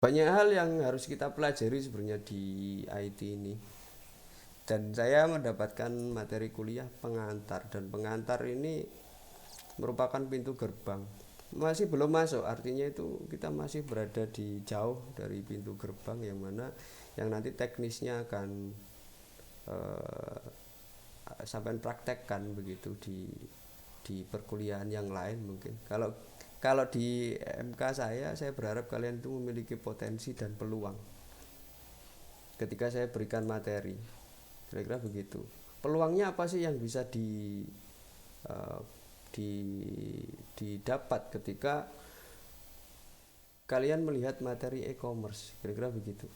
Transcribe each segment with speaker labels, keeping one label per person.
Speaker 1: Banyak hal yang harus kita pelajari sebenarnya di IT ini. Dan saya mendapatkan materi kuliah pengantar, dan pengantar ini merupakan pintu gerbang. Masih belum masuk, artinya itu kita masih berada di jauh dari pintu gerbang yang mana yang nanti teknisnya akan eh, sampai praktekkan begitu di perkuliahan yang lain mungkin. Kalau kalau di MK saya berharap kalian itu memiliki potensi dan peluang ketika saya berikan materi. Kira-kira begitu. Peluangnya apa sih yang bisa eh, di didapat ketika kalian melihat materi e-commerce? Kira-kira begitu.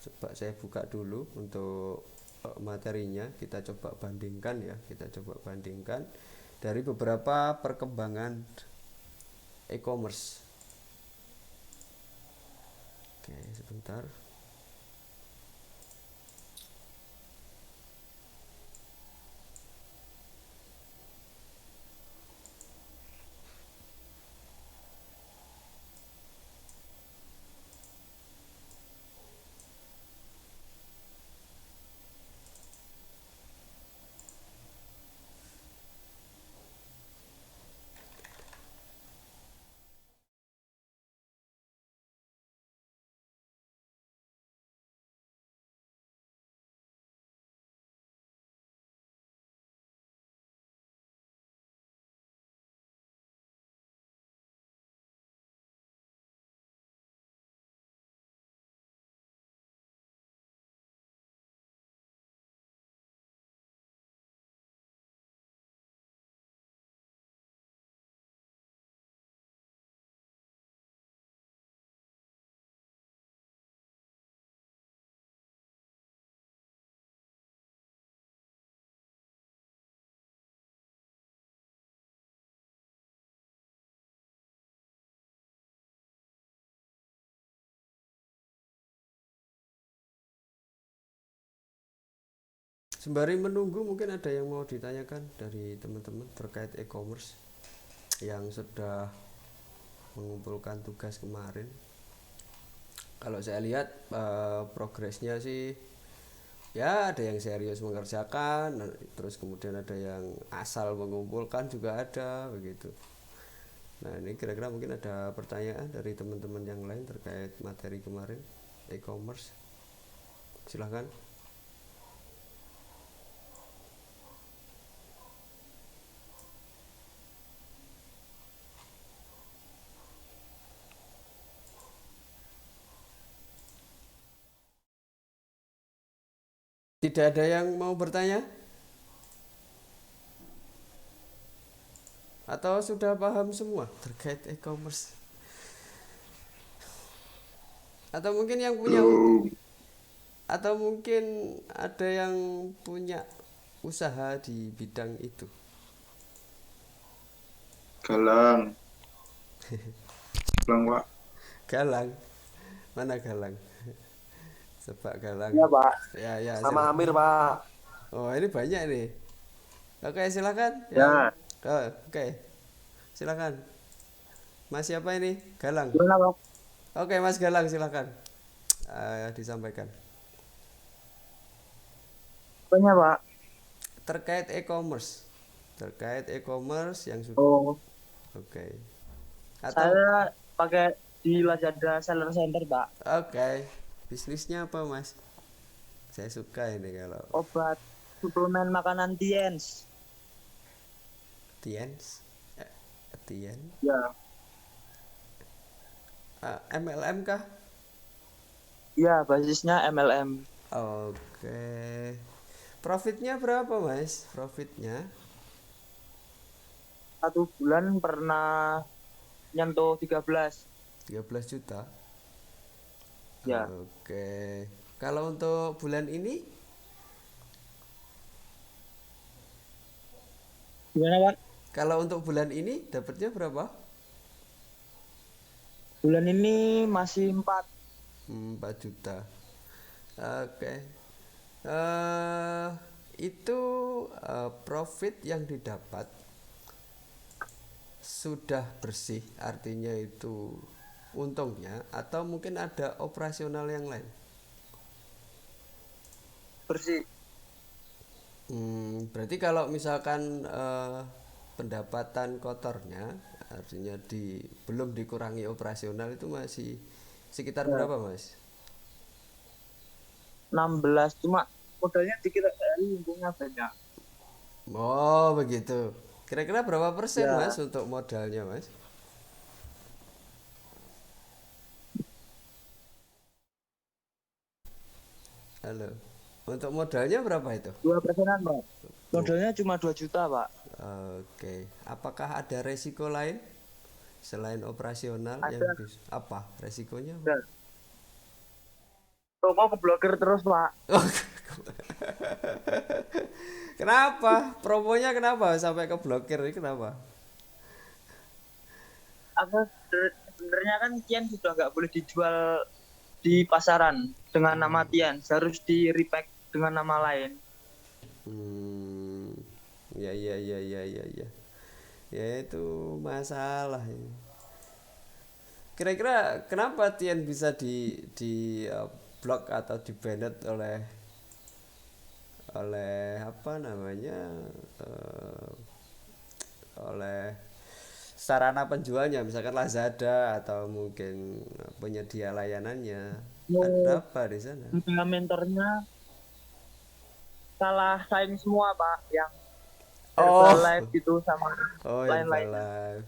Speaker 1: Coba saya buka dulu untuk materinya, kita coba bandingkan ya, kita coba bandingkan dari beberapa perkembangan e-commerce. Oke, sebentar. Sembari menunggu, mungkin ada yang mau ditanyakan dari teman-teman terkait e-commerce yang sudah mengumpulkan tugas kemarin. Kalau saya lihat progresnya sih ya ada yang serius mengerjakan, terus kemudian ada yang asal mengumpulkan juga ada begitu. Nah ini kira-kira mungkin ada pertanyaan dari teman-teman yang lain terkait materi kemarin e-commerce. Silahkan. Tidak ada yang mau bertanya atau sudah paham semua terkait e-commerce? Atau mungkin yang punya
Speaker 2: Belum.
Speaker 1: atau mungkin ada yang punya usaha di bidang itu?
Speaker 2: Galang. Galang, Pak.
Speaker 1: Galang, mana Galang? Sebab Galang.
Speaker 3: Iya, Pak.
Speaker 1: Ya ya
Speaker 3: Sama
Speaker 1: silakan.
Speaker 3: Amir, Pak.
Speaker 1: Oh ini banyak nih. Oke silakan yang
Speaker 3: Ya,
Speaker 1: oke silakan. Mas siapa ini? Galang.
Speaker 3: gimana, Pak?
Speaker 1: Oke Mas Galang silakan disampaikan
Speaker 3: Apanya, Pak?
Speaker 1: terkait e-commerce. Terkait e-commerce yang sudah
Speaker 3: Oh,
Speaker 1: oke. Atau
Speaker 3: saya pakai di Lazada Seller Center, Pak.
Speaker 1: oke. Bisnisnya apa Mas? Saya suka ini kalau
Speaker 3: Obat suplemen makanan Tiens.
Speaker 1: Tiens, eh, Tien,
Speaker 3: Ya,
Speaker 1: MLM kah?
Speaker 3: iya, basisnya MLM.
Speaker 1: Oke. Profitnya berapa Mas? Profitnya
Speaker 3: Satu bulan pernah nyentuh 13.
Speaker 1: 13 juta.
Speaker 3: Ya,
Speaker 1: Oke. Kalau untuk bulan ini,
Speaker 3: gimana, Pak?
Speaker 1: kalau untuk bulan ini dapatnya berapa?
Speaker 3: Bulan ini masih 4.
Speaker 1: 4 juta. Oke. Eh itu profit yang didapat sudah bersih, artinya itu untungnya atau mungkin ada operasional yang lain?
Speaker 3: Bersih.
Speaker 1: Berarti kalau misalkan pendapatan kotornya artinya belum dikurangi operasional itu masih sekitar
Speaker 3: Ya,
Speaker 1: berapa Mas?
Speaker 3: 16 cuma modalnya dikit untungnya banyak.
Speaker 1: Oh begitu. Kira-kira berapa persen Mas
Speaker 3: Ya,
Speaker 1: untuk modalnya Mas? Halo. Untuk modalnya berapa itu?
Speaker 3: 2%-an, Pak.
Speaker 1: Tuh.
Speaker 3: Modalnya cuma 2 juta, Pak.
Speaker 1: Oke. Apakah ada resiko lain selain operasional yang
Speaker 3: Ada,
Speaker 1: bisa? Apa resikonya apa?
Speaker 3: ada. Toko keblokir terus, Pak.
Speaker 1: Kenapa? Promonya kenapa sampai ke blokir ini kenapa?
Speaker 3: Apa sebenarnya kan Kian sudah nggak boleh dijual di pasaran dengan nama Tian, harus di repack dengan nama lain.
Speaker 1: Hmm, ya ya ya ya ya ya. Ya itu masalah ini. Kira-kira kenapa Tian bisa di blok atau di banned oleh oleh apa namanya eh, oleh sarana penjualnya misalkan Lazada atau mungkin penyedia layanannya ada
Speaker 3: Mau
Speaker 1: apa di sana?
Speaker 3: mentornya salah saing semua, Pak, yang
Speaker 1: Oh,
Speaker 3: Herbalife gitu sama
Speaker 1: oh
Speaker 3: lain-lainnya.
Speaker 1: Herbalife.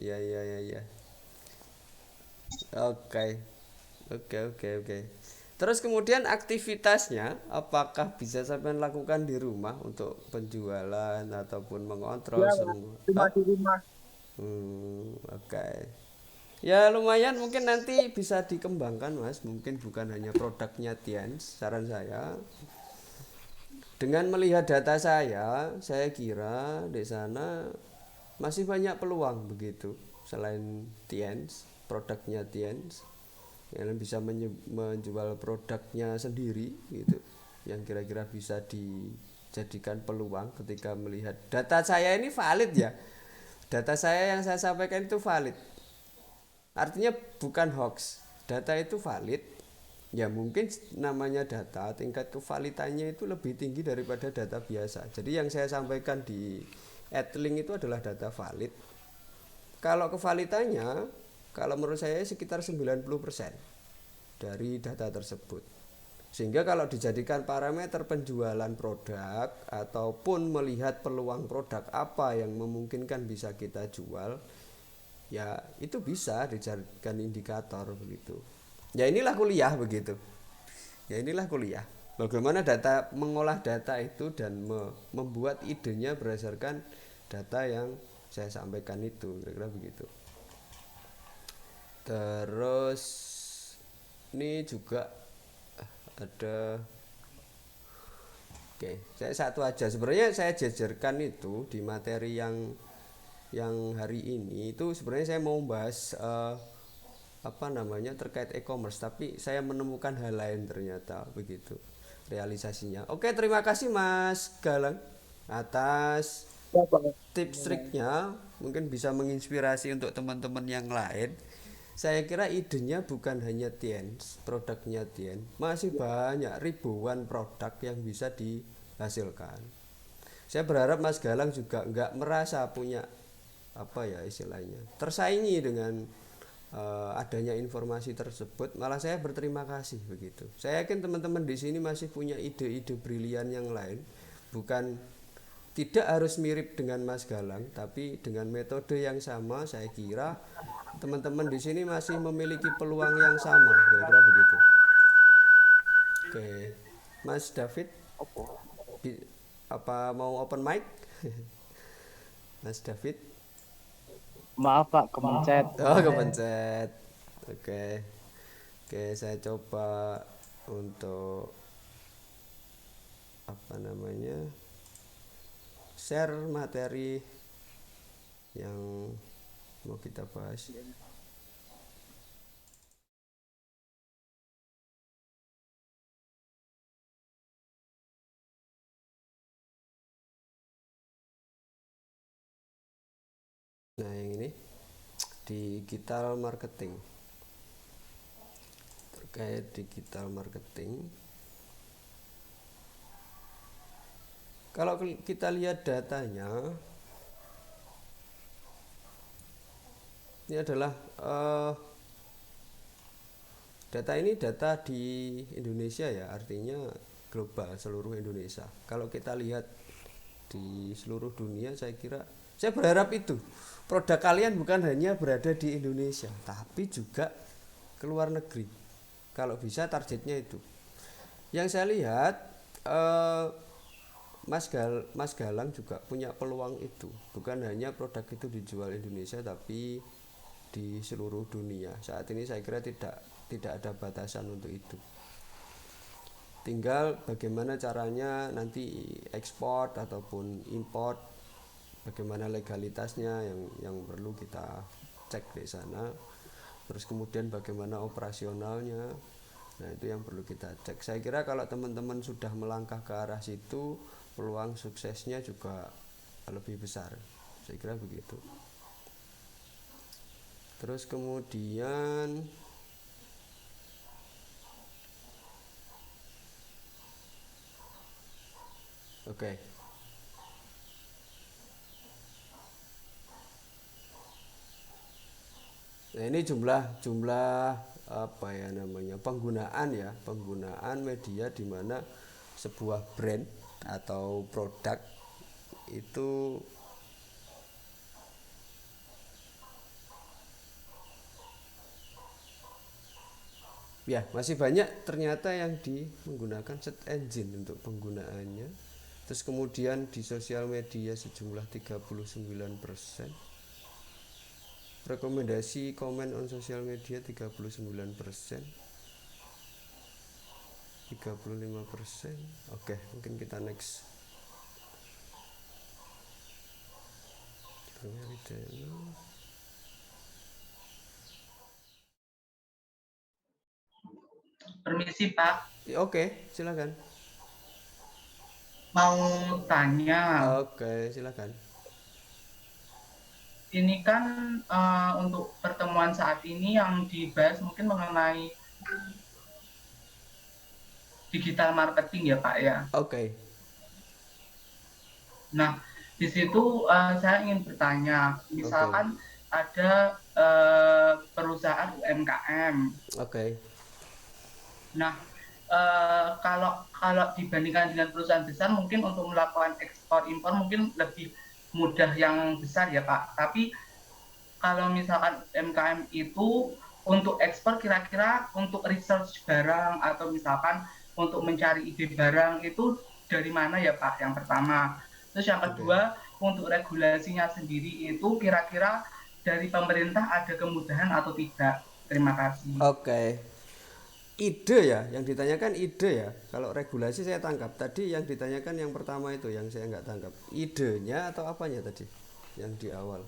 Speaker 1: Ya ya ya ya. Oke, oke oke oke. Terus kemudian aktivitasnya apakah bisa sampai lakukan di rumah untuk penjualan ataupun mengontrol
Speaker 3: Ya, Pak,
Speaker 1: semua?
Speaker 3: cuma
Speaker 1: Hah?
Speaker 3: di rumah.
Speaker 1: Oke. Ya lumayan mungkin nanti bisa dikembangkan Mas. Mungkin bukan hanya produknya Tians. Saran saya dengan melihat data saya kira di sana masih banyak peluang begitu. Selain Tians, produknya Tians yang bisa menjual produknya sendiri gitu. Yang kira-kira bisa dijadikan peluang ketika melihat data saya ini valid ya. Data saya yang saya sampaikan itu valid. Artinya bukan hoax. Data itu valid. Ya mungkin namanya data, tingkat kevalitannya itu lebih tinggi daripada data biasa. Jadi yang saya sampaikan di Adlink itu adalah data valid. Kalau kevalitannya, kalau menurut saya sekitar 90% dari data tersebut. Sehingga kalau dijadikan parameter penjualan produk ataupun melihat peluang produk apa yang memungkinkan bisa kita jual, ya itu bisa dijadikan indikator begitu. Ya inilah kuliah begitu. Ya inilah kuliah. Bagaimana data mengolah data itu dan membuat idenya berdasarkan data yang saya sampaikan itu, kira-kira begitu. Terus ini juga ada. Oke, saya satu aja. Sebenarnya saya jajarkan itu di materi yang hari ini itu sebenarnya saya mau bahas apa namanya terkait e-commerce, tapi saya menemukan hal lain ternyata begitu realisasinya. Oke, terima kasih Mas Galang atas
Speaker 3: Ya, Pak.
Speaker 1: tips triknya, mungkin bisa menginspirasi untuk teman-teman yang lain. Saya kira idenya bukan hanya Tiens, produknya Tien, masih banyak ribuan produk yang bisa dihasilkan. Saya berharap Mas Galang juga nggak merasa punya apa ya istilahnya tersaingi dengan adanya informasi tersebut. Malah saya berterima kasih begitu. Saya yakin teman-teman di sini masih punya ide-ide brilian yang lain, bukan tidak harus mirip dengan Mas Galang, tapi dengan metode yang sama. Saya kira teman-teman di sini masih memiliki peluang yang sama, kira-kira begitu. Oke, Mas David, apa mau open mic? Mas David?
Speaker 2: Maaf Pak, kemencet.
Speaker 1: Oh, kepencet. Oke, oke, saya coba untuk apa namanya share materi yang mau kita bahas. Nah, yang ini digital marketing. terkait digital marketing. Kalau kita lihat datanya, ini adalah data ini data di Indonesia ya, artinya global, seluruh Indonesia. Kalau kita lihat di seluruh dunia, saya berharap itu produk kalian bukan hanya berada di Indonesia, tapi juga ke luar negeri. Kalau bisa targetnya itu. Yang saya lihat Mas Galang juga punya peluang itu. Bukan hanya produk itu dijual Indonesia, tapi di seluruh dunia. Saat ini saya kira tidak ada batasan untuk itu. Tinggal bagaimana caranya nanti ekspor ataupun import, bagaimana legalitasnya yang perlu kita cek di sana. Terus kemudian bagaimana operasionalnya. Nah, itu yang perlu kita cek. Saya kira kalau teman-teman sudah melangkah ke arah situ, peluang suksesnya juga lebih besar. Saya kira begitu. Terus kemudian oke. Nah, ini jumlah apa ya namanya, penggunaan media di mana sebuah brand atau produk itu ya masih banyak ternyata yang menggunakan search engine untuk penggunaannya. Terus kemudian di sosial media sejumlah 39%. Rekomendasi komen on sosial media 39%. 35%. Oke, mungkin kita next.
Speaker 4: Permisi Pak,
Speaker 1: Oke, silakan.
Speaker 4: mau tanya.
Speaker 1: Oke, silakan.
Speaker 4: Ini kan untuk pertemuan saat ini yang dibahas mungkin mengenai digital marketing ya Pak ya.
Speaker 1: Oke.
Speaker 4: Nah, di situ saya ingin bertanya, misalkan ada perusahaan UMKM.
Speaker 1: Oke.
Speaker 4: Nah, kalau dibandingkan dengan perusahaan besar, mungkin untuk melakukan ekspor impor mungkin lebih mudah yang besar ya Pak. Tapi kalau misalkan UMKM itu untuk ekspor kira-kira untuk research barang atau misalkan untuk mencari ide barang itu dari mana ya Pak? Yang pertama. Terus yang kedua, untuk regulasinya sendiri itu kira-kira dari pemerintah ada kemudahan atau tidak? Terima kasih.
Speaker 1: Oke. Ide ya, yang ditanyakan ide ya. Kalau regulasi saya tangkap. Tadi yang ditanyakan yang pertama itu yang saya nggak tangkap. Idenya atau apanya tadi? Yang di awal.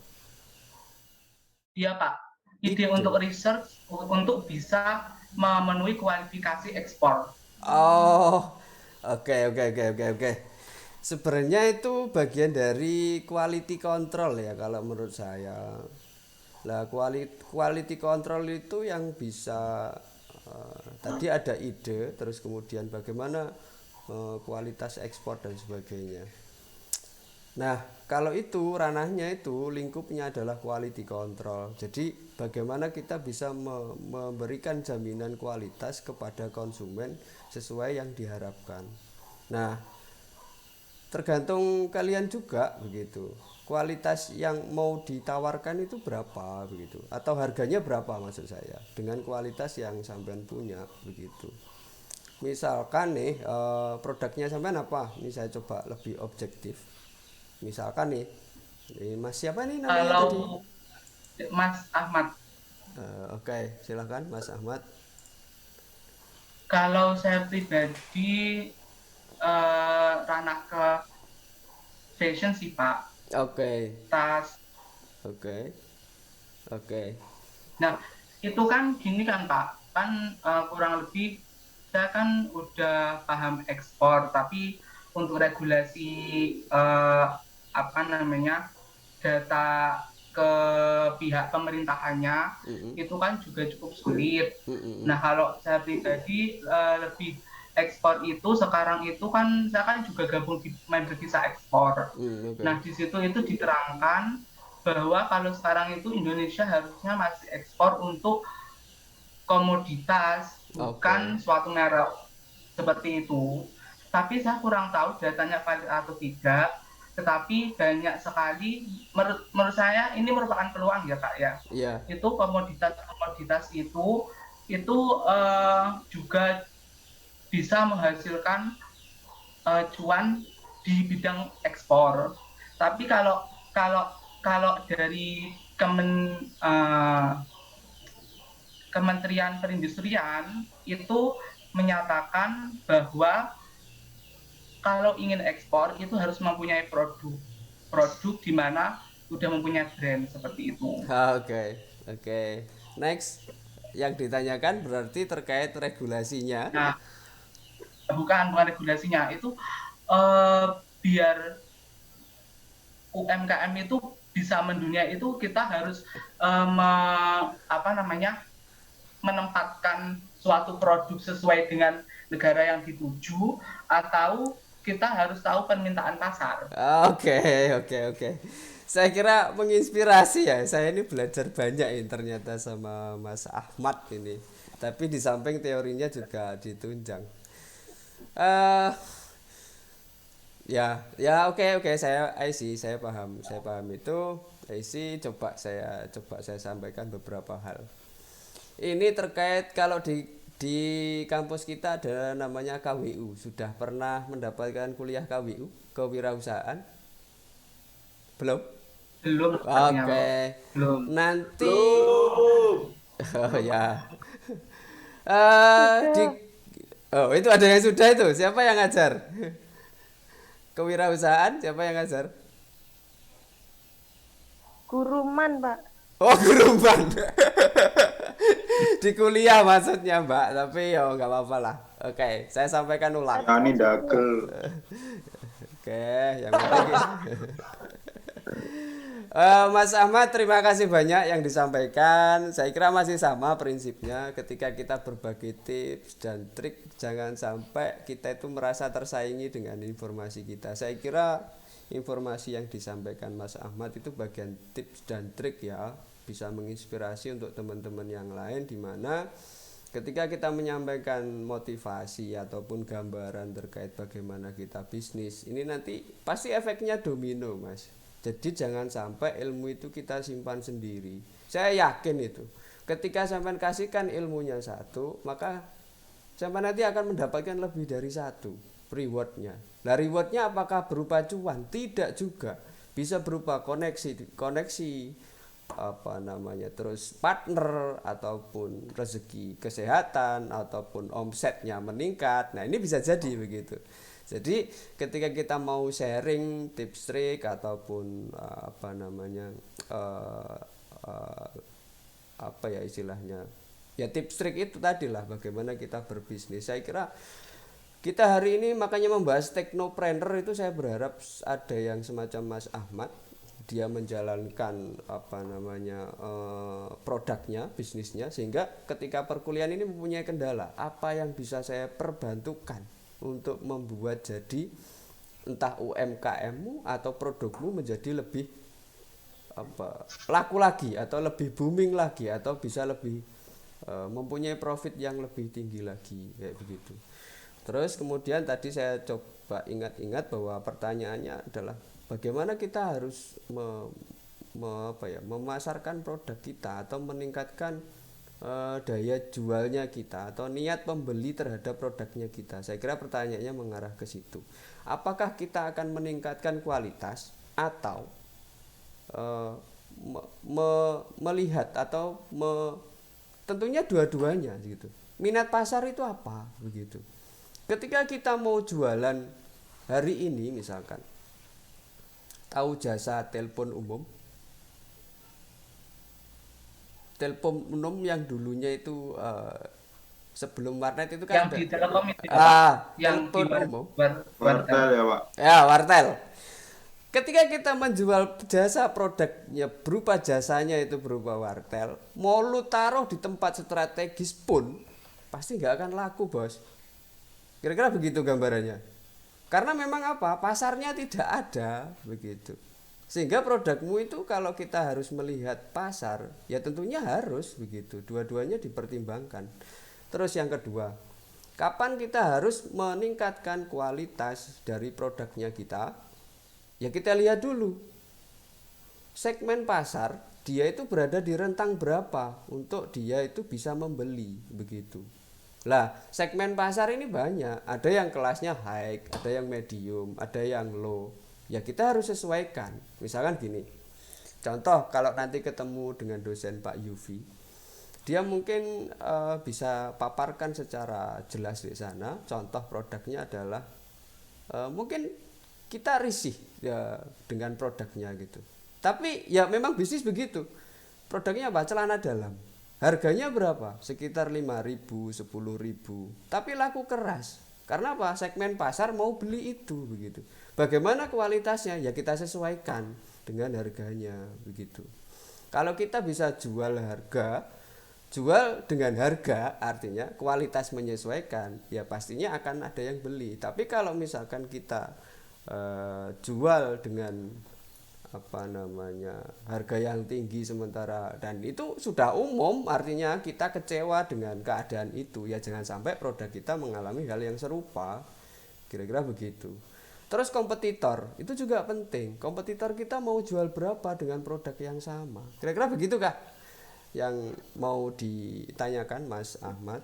Speaker 4: Iya Pak, ide untuk research untuk bisa memenuhi kualifikasi ekspor.
Speaker 1: Oh, oke. Sebenarnya itu bagian dari quality control ya kalau menurut saya. Nah, quality control itu yang bisa tadi ada ide, terus kemudian bagaimana kualitas ekspor dan sebagainya. Nah, kalau itu ranahnya itu lingkupnya adalah quality control. Jadi bagaimana kita bisa memberikan jaminan kualitas kepada konsumen sesuai yang diharapkan. Nah, tergantung kalian juga begitu. Kualitas yang mau ditawarkan itu berapa begitu, atau harganya berapa maksud saya dengan kualitas yang sampean punya begitu. Misalkan nih produknya sampean apa? Ini saya coba lebih objektif. Misalkan nih, Mas siapa nih namanya
Speaker 4: Kalau
Speaker 1: tadi?
Speaker 4: Mas Ahmad.
Speaker 1: Oke, silahkan Mas Ahmad.
Speaker 4: Kalau saya pribadi ranah ke fashion sih Pak.
Speaker 1: Oke.
Speaker 4: Tas.
Speaker 1: Oke.
Speaker 4: Nah, itu kan gini kan Pak, kan kurang lebih saya kan udah paham ekspor, tapi untuk regulasi apa namanya data ke pihak pemerintahannya itu kan juga cukup sulit. Nah, kalau saya pribadi lebih ekspor itu sekarang itu kan saya kan juga gabung di Devisa Ekspor.
Speaker 1: Okay.
Speaker 4: Nah, di situ itu diterangkan bahwa kalau sekarang itu Indonesia harusnya masih ekspor untuk komoditas, bukan suatu merek seperti itu. Tapi saya kurang tahu datanya valid atau tidak. Tetapi banyak sekali, menurut saya ini merupakan peluang ya Kak ya.
Speaker 1: Yeah.
Speaker 4: Itu komoditas itu juga bisa menghasilkan cuan di bidang ekspor. Tapi kalau dari Kementerian Perindustrian itu menyatakan bahwa kalau ingin ekspor itu harus mempunyai produk di mana sudah mempunyai brand seperti itu.
Speaker 1: Oke. Next, yang ditanyakan berarti terkait regulasinya.
Speaker 4: Nah, bukan regulasinya itu biar UMKM itu bisa mendunia itu kita harus menempatkan suatu produk sesuai dengan negara yang dituju, atau kita harus tahu permintaan pasar.
Speaker 1: Oke. Saya kira menginspirasi ya. Saya ini belajar banyak ini ternyata sama Mas Ahmad ini. Tapi di samping teorinya juga ditunjang. Ya oke saya paham itu. Coba saya sampaikan beberapa hal. Ini terkait kalau di kampus kita ada namanya KWU. Sudah pernah mendapatkan kuliah KWU, kewirausahaan? Belum. Oke.
Speaker 4: Belum.
Speaker 1: Nanti oh ya. Itu ada yang sudah itu. Siapa yang ngajar? Kewirausahaan siapa yang ngajar?
Speaker 5: Guruman, Pak.
Speaker 1: Oh, guruman. Di kuliah maksudnya, Mbak. Tapi ya nggak apa-apa lah. Oke, saya sampaikan ulang.
Speaker 6: Ini dagel.
Speaker 1: Oke, yang penting. Mas Ahmad, terima kasih banyak yang disampaikan. Saya kira masih sama prinsipnya. Ketika kita berbagi tips dan trik, jangan sampai kita itu merasa tersaingi dengan informasi kita. Saya kira informasi yang disampaikan Mas Ahmad itu bagian tips dan trik ya, bisa menginspirasi untuk teman-teman yang lain, di mana ketika kita menyampaikan motivasi ataupun gambaran terkait bagaimana kita bisnis, ini nanti pasti efeknya domino, Mas. Jadi jangan sampai ilmu itu kita simpan sendiri. Saya yakin itu. Ketika sampean kasihkan ilmunya satu, maka sampean nanti akan mendapatkan lebih dari satu rewardnya. Nah, rewardnya apakah berupa cuan? Tidak juga. Bisa berupa koneksi terus partner, ataupun rezeki kesehatan, ataupun omsetnya meningkat. Nah, ini bisa jadi begitu. Jadi ketika kita mau sharing tips trik ataupun istilahnya ya, tips trik itu tadilah bagaimana kita berbisnis. Saya kira kita hari ini makanya membahas teknopreneur itu, saya berharap ada yang semacam Mas Ahmad, dia menjalankan produknya, bisnisnya, sehingga ketika perkuliahan ini mempunyai kendala, apa yang bisa saya perbantukan untuk membuat jadi entah UMKM-mu atau produkmu menjadi lebih laku lagi, atau lebih booming lagi, atau bisa lebih mempunyai profit yang lebih tinggi lagi, kayak begitu. Terus kemudian tadi saya coba ingat-ingat bahwa pertanyaannya adalah bagaimana kita harus memasarkan produk kita atau meningkatkan daya jualnya kita, atau niat pembeli terhadap produknya kita. Saya kira pertanyaannya mengarah ke situ. Apakah kita akan meningkatkan kualitas atau melihat atau tentunya dua-duanya gitu. Minat pasar itu apa begitu. Ketika kita mau jualan hari ini, misalkan tahu jasa telepon umum yang dulunya itu sebelum warnet itu kan
Speaker 4: yang di Telkom itu
Speaker 1: yang telepon umum
Speaker 6: wartel ya Pak.
Speaker 1: Ya, wartel. Ketika kita menjual jasa produknya berupa jasanya itu berupa wartel, mau lu taruh di tempat strategis pun pasti nggak akan laku, bos. Kira-kira begitu gambarannya. Karena memang apa? Pasarnya tidak ada begitu. Sehingga produkmu itu kalau kita harus melihat pasar, ya tentunya harus begitu. Dua-duanya dipertimbangkan. Terus yang kedua, kapan kita harus meningkatkan kualitas dari produknya kita? Ya kita lihat dulu segmen pasar dia itu berada di rentang berapa untuk dia itu bisa membeli begitu. Lah segmen pasar ini banyak, ada yang kelasnya high, ada yang medium, ada yang low. Ya kita harus sesuaikan. Misalkan gini, contoh kalau nanti ketemu dengan dosen Pak Yufi, dia mungkin bisa paparkan secara jelas di sana. Contoh produknya adalah mungkin kita risih ya dengan produknya gitu. Tapi ya memang bisnis begitu. Produknya apa? Celana dalam. Harganya berapa? Sekitar 5.000, 10.000. Tapi laku keras. Karena apa? Segmen pasar mau beli itu begitu. Bagaimana kualitasnya? Ya kita sesuaikan dengan harganya begitu. Kalau kita bisa jual dengan harga artinya kualitas menyesuaikan, ya pastinya akan ada yang beli. Tapi kalau misalkan kita jual dengan harga yang tinggi sementara dan itu sudah umum, artinya kita kecewa dengan keadaan itu, ya jangan sampai produk kita mengalami hal yang serupa. Kira-kira begitu. Terus kompetitor itu juga penting. Kompetitor kita mau jual berapa dengan produk yang sama? Kira-kira begitu kah yang mau ditanyakan Mas Ahmad?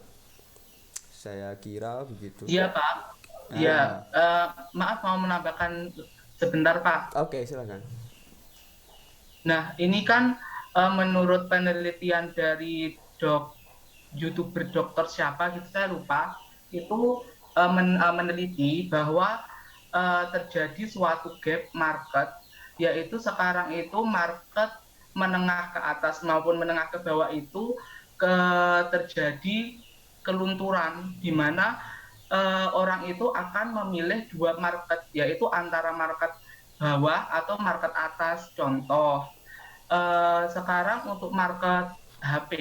Speaker 1: Saya kira begitu.
Speaker 4: Iya Pak. Iya, maaf mau menambahkan sebentar Pak.
Speaker 1: Oke, silakan.
Speaker 4: Nah, ini kan menurut penelitian dari YouTuber dokter siapa gitu saya lupa, itu meneliti bahwa terjadi suatu gap market, yaitu sekarang itu market menengah ke atas maupun menengah ke bawah itu terjadi kelunturan, di mana orang itu akan memilih dua market, yaitu antara market bawah atau market atas. Contoh, sekarang untuk market HP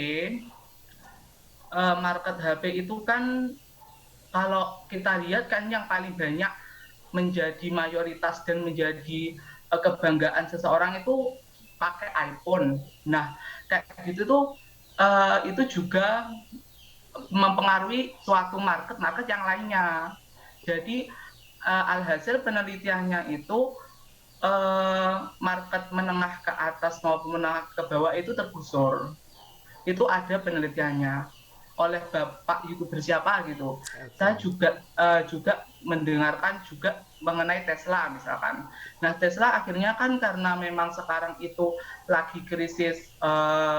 Speaker 4: itu kan kalau kita lihat kan yang paling banyak menjadi mayoritas dan menjadi kebanggaan seseorang itu pakai iPhone. Nah, kayak gitu tuh itu juga mempengaruhi suatu market yang lainnya. Jadi alhasil penelitiannya itu market menengah ke atas maupun menengah ke bawah itu tergusur. Itu ada penelitiannya oleh Bapak YouTuber siapa gitu. Saya juga mendengarkan juga mengenai Tesla misalkan. Nah, Tesla akhirnya kan karena memang sekarang itu lagi krisis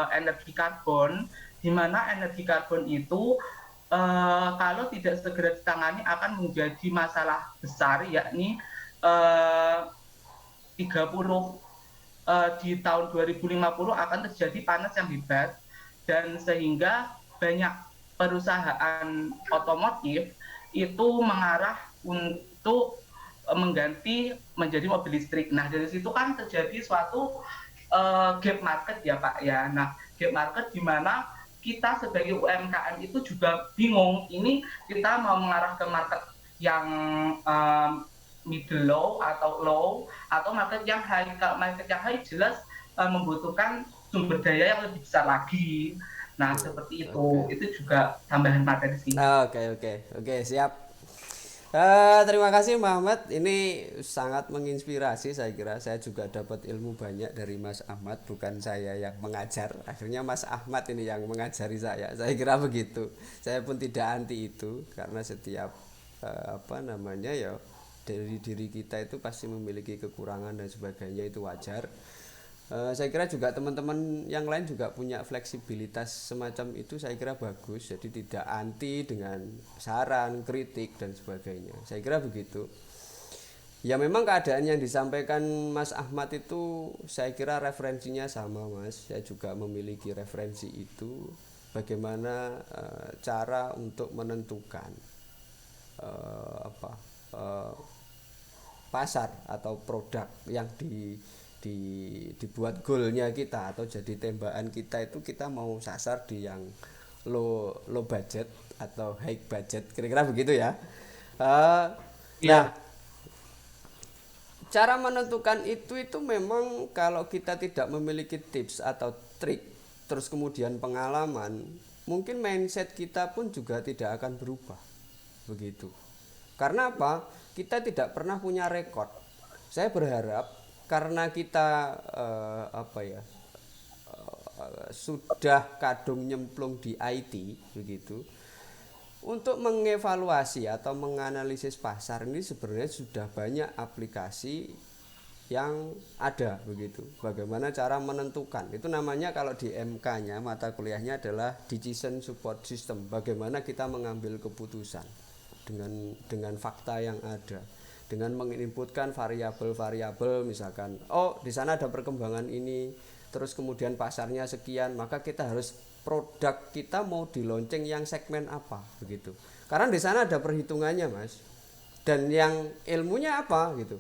Speaker 4: energi karbon, di mana energi karbon itu kalau tidak segera ditangani akan menjadi masalah besar, yakni 30 di tahun 2050 akan terjadi panas yang hebat, dan sehingga banyak perusahaan otomotif itu mengarah untuk mengganti menjadi mobil listrik. Nah, dari situ kan terjadi suatu gap market ya Pak ya. Nah, gap market di mana kita sebagai UMKM itu juga bingung, ini kita mau mengarah ke market yang middle low atau low atau market yang high. Kalau market yang high jelas membutuhkan sumber daya yang lebih besar lagi. Nah, seperti itu. Itu juga tambahan materi sih.
Speaker 1: Oke, siap. Terima kasih Muhammad, ini sangat menginspirasi. Saya kira saya juga dapat ilmu banyak dari Mas Ahmad, bukan saya yang mengajar. Akhirnya Mas Ahmad ini yang mengajari saya kira begitu. Saya pun tidak anti itu, karena setiap ya dari diri kita itu pasti memiliki kekurangan dan sebagainya, itu wajar. Saya kira juga teman-teman yang lain juga punya fleksibilitas semacam itu, saya kira bagus. Jadi tidak anti dengan saran, kritik dan sebagainya. Saya kira begitu. Ya memang keadaan yang disampaikan Mas Ahmad itu saya kira referensinya sama Mas. Saya juga memiliki referensi itu. Bagaimana cara untuk menentukan pasar atau produk yang dibuat goalnya kita atau jadi tembakan kita itu kita mau sasar di yang low budget atau high budget, kira-kira begitu ya. Nah, cara menentukan itu memang kalau kita tidak memiliki tips atau trik terus kemudian pengalaman, mungkin mindset kita pun juga tidak akan berubah begitu. Karena apa? Kita tidak pernah punya rekor. Saya berharap karena kita sudah kadung nyemplung di IT begitu, untuk mengevaluasi atau menganalisis pasar ini sebenarnya sudah banyak aplikasi yang ada begitu. Bagaimana cara menentukan? Itu namanya kalau di MK-nya mata kuliahnya adalah Decision Support System. Bagaimana kita mengambil keputusan dengan fakta yang ada. Dengan menginputkan variabel-variabel, misalkan di sana ada perkembangan ini, terus kemudian pasarnya sekian, maka kita harus produk kita mau di launching yang segmen apa begitu. Karena di sana ada perhitungannya, Mas. Dan yang ilmunya apa gitu.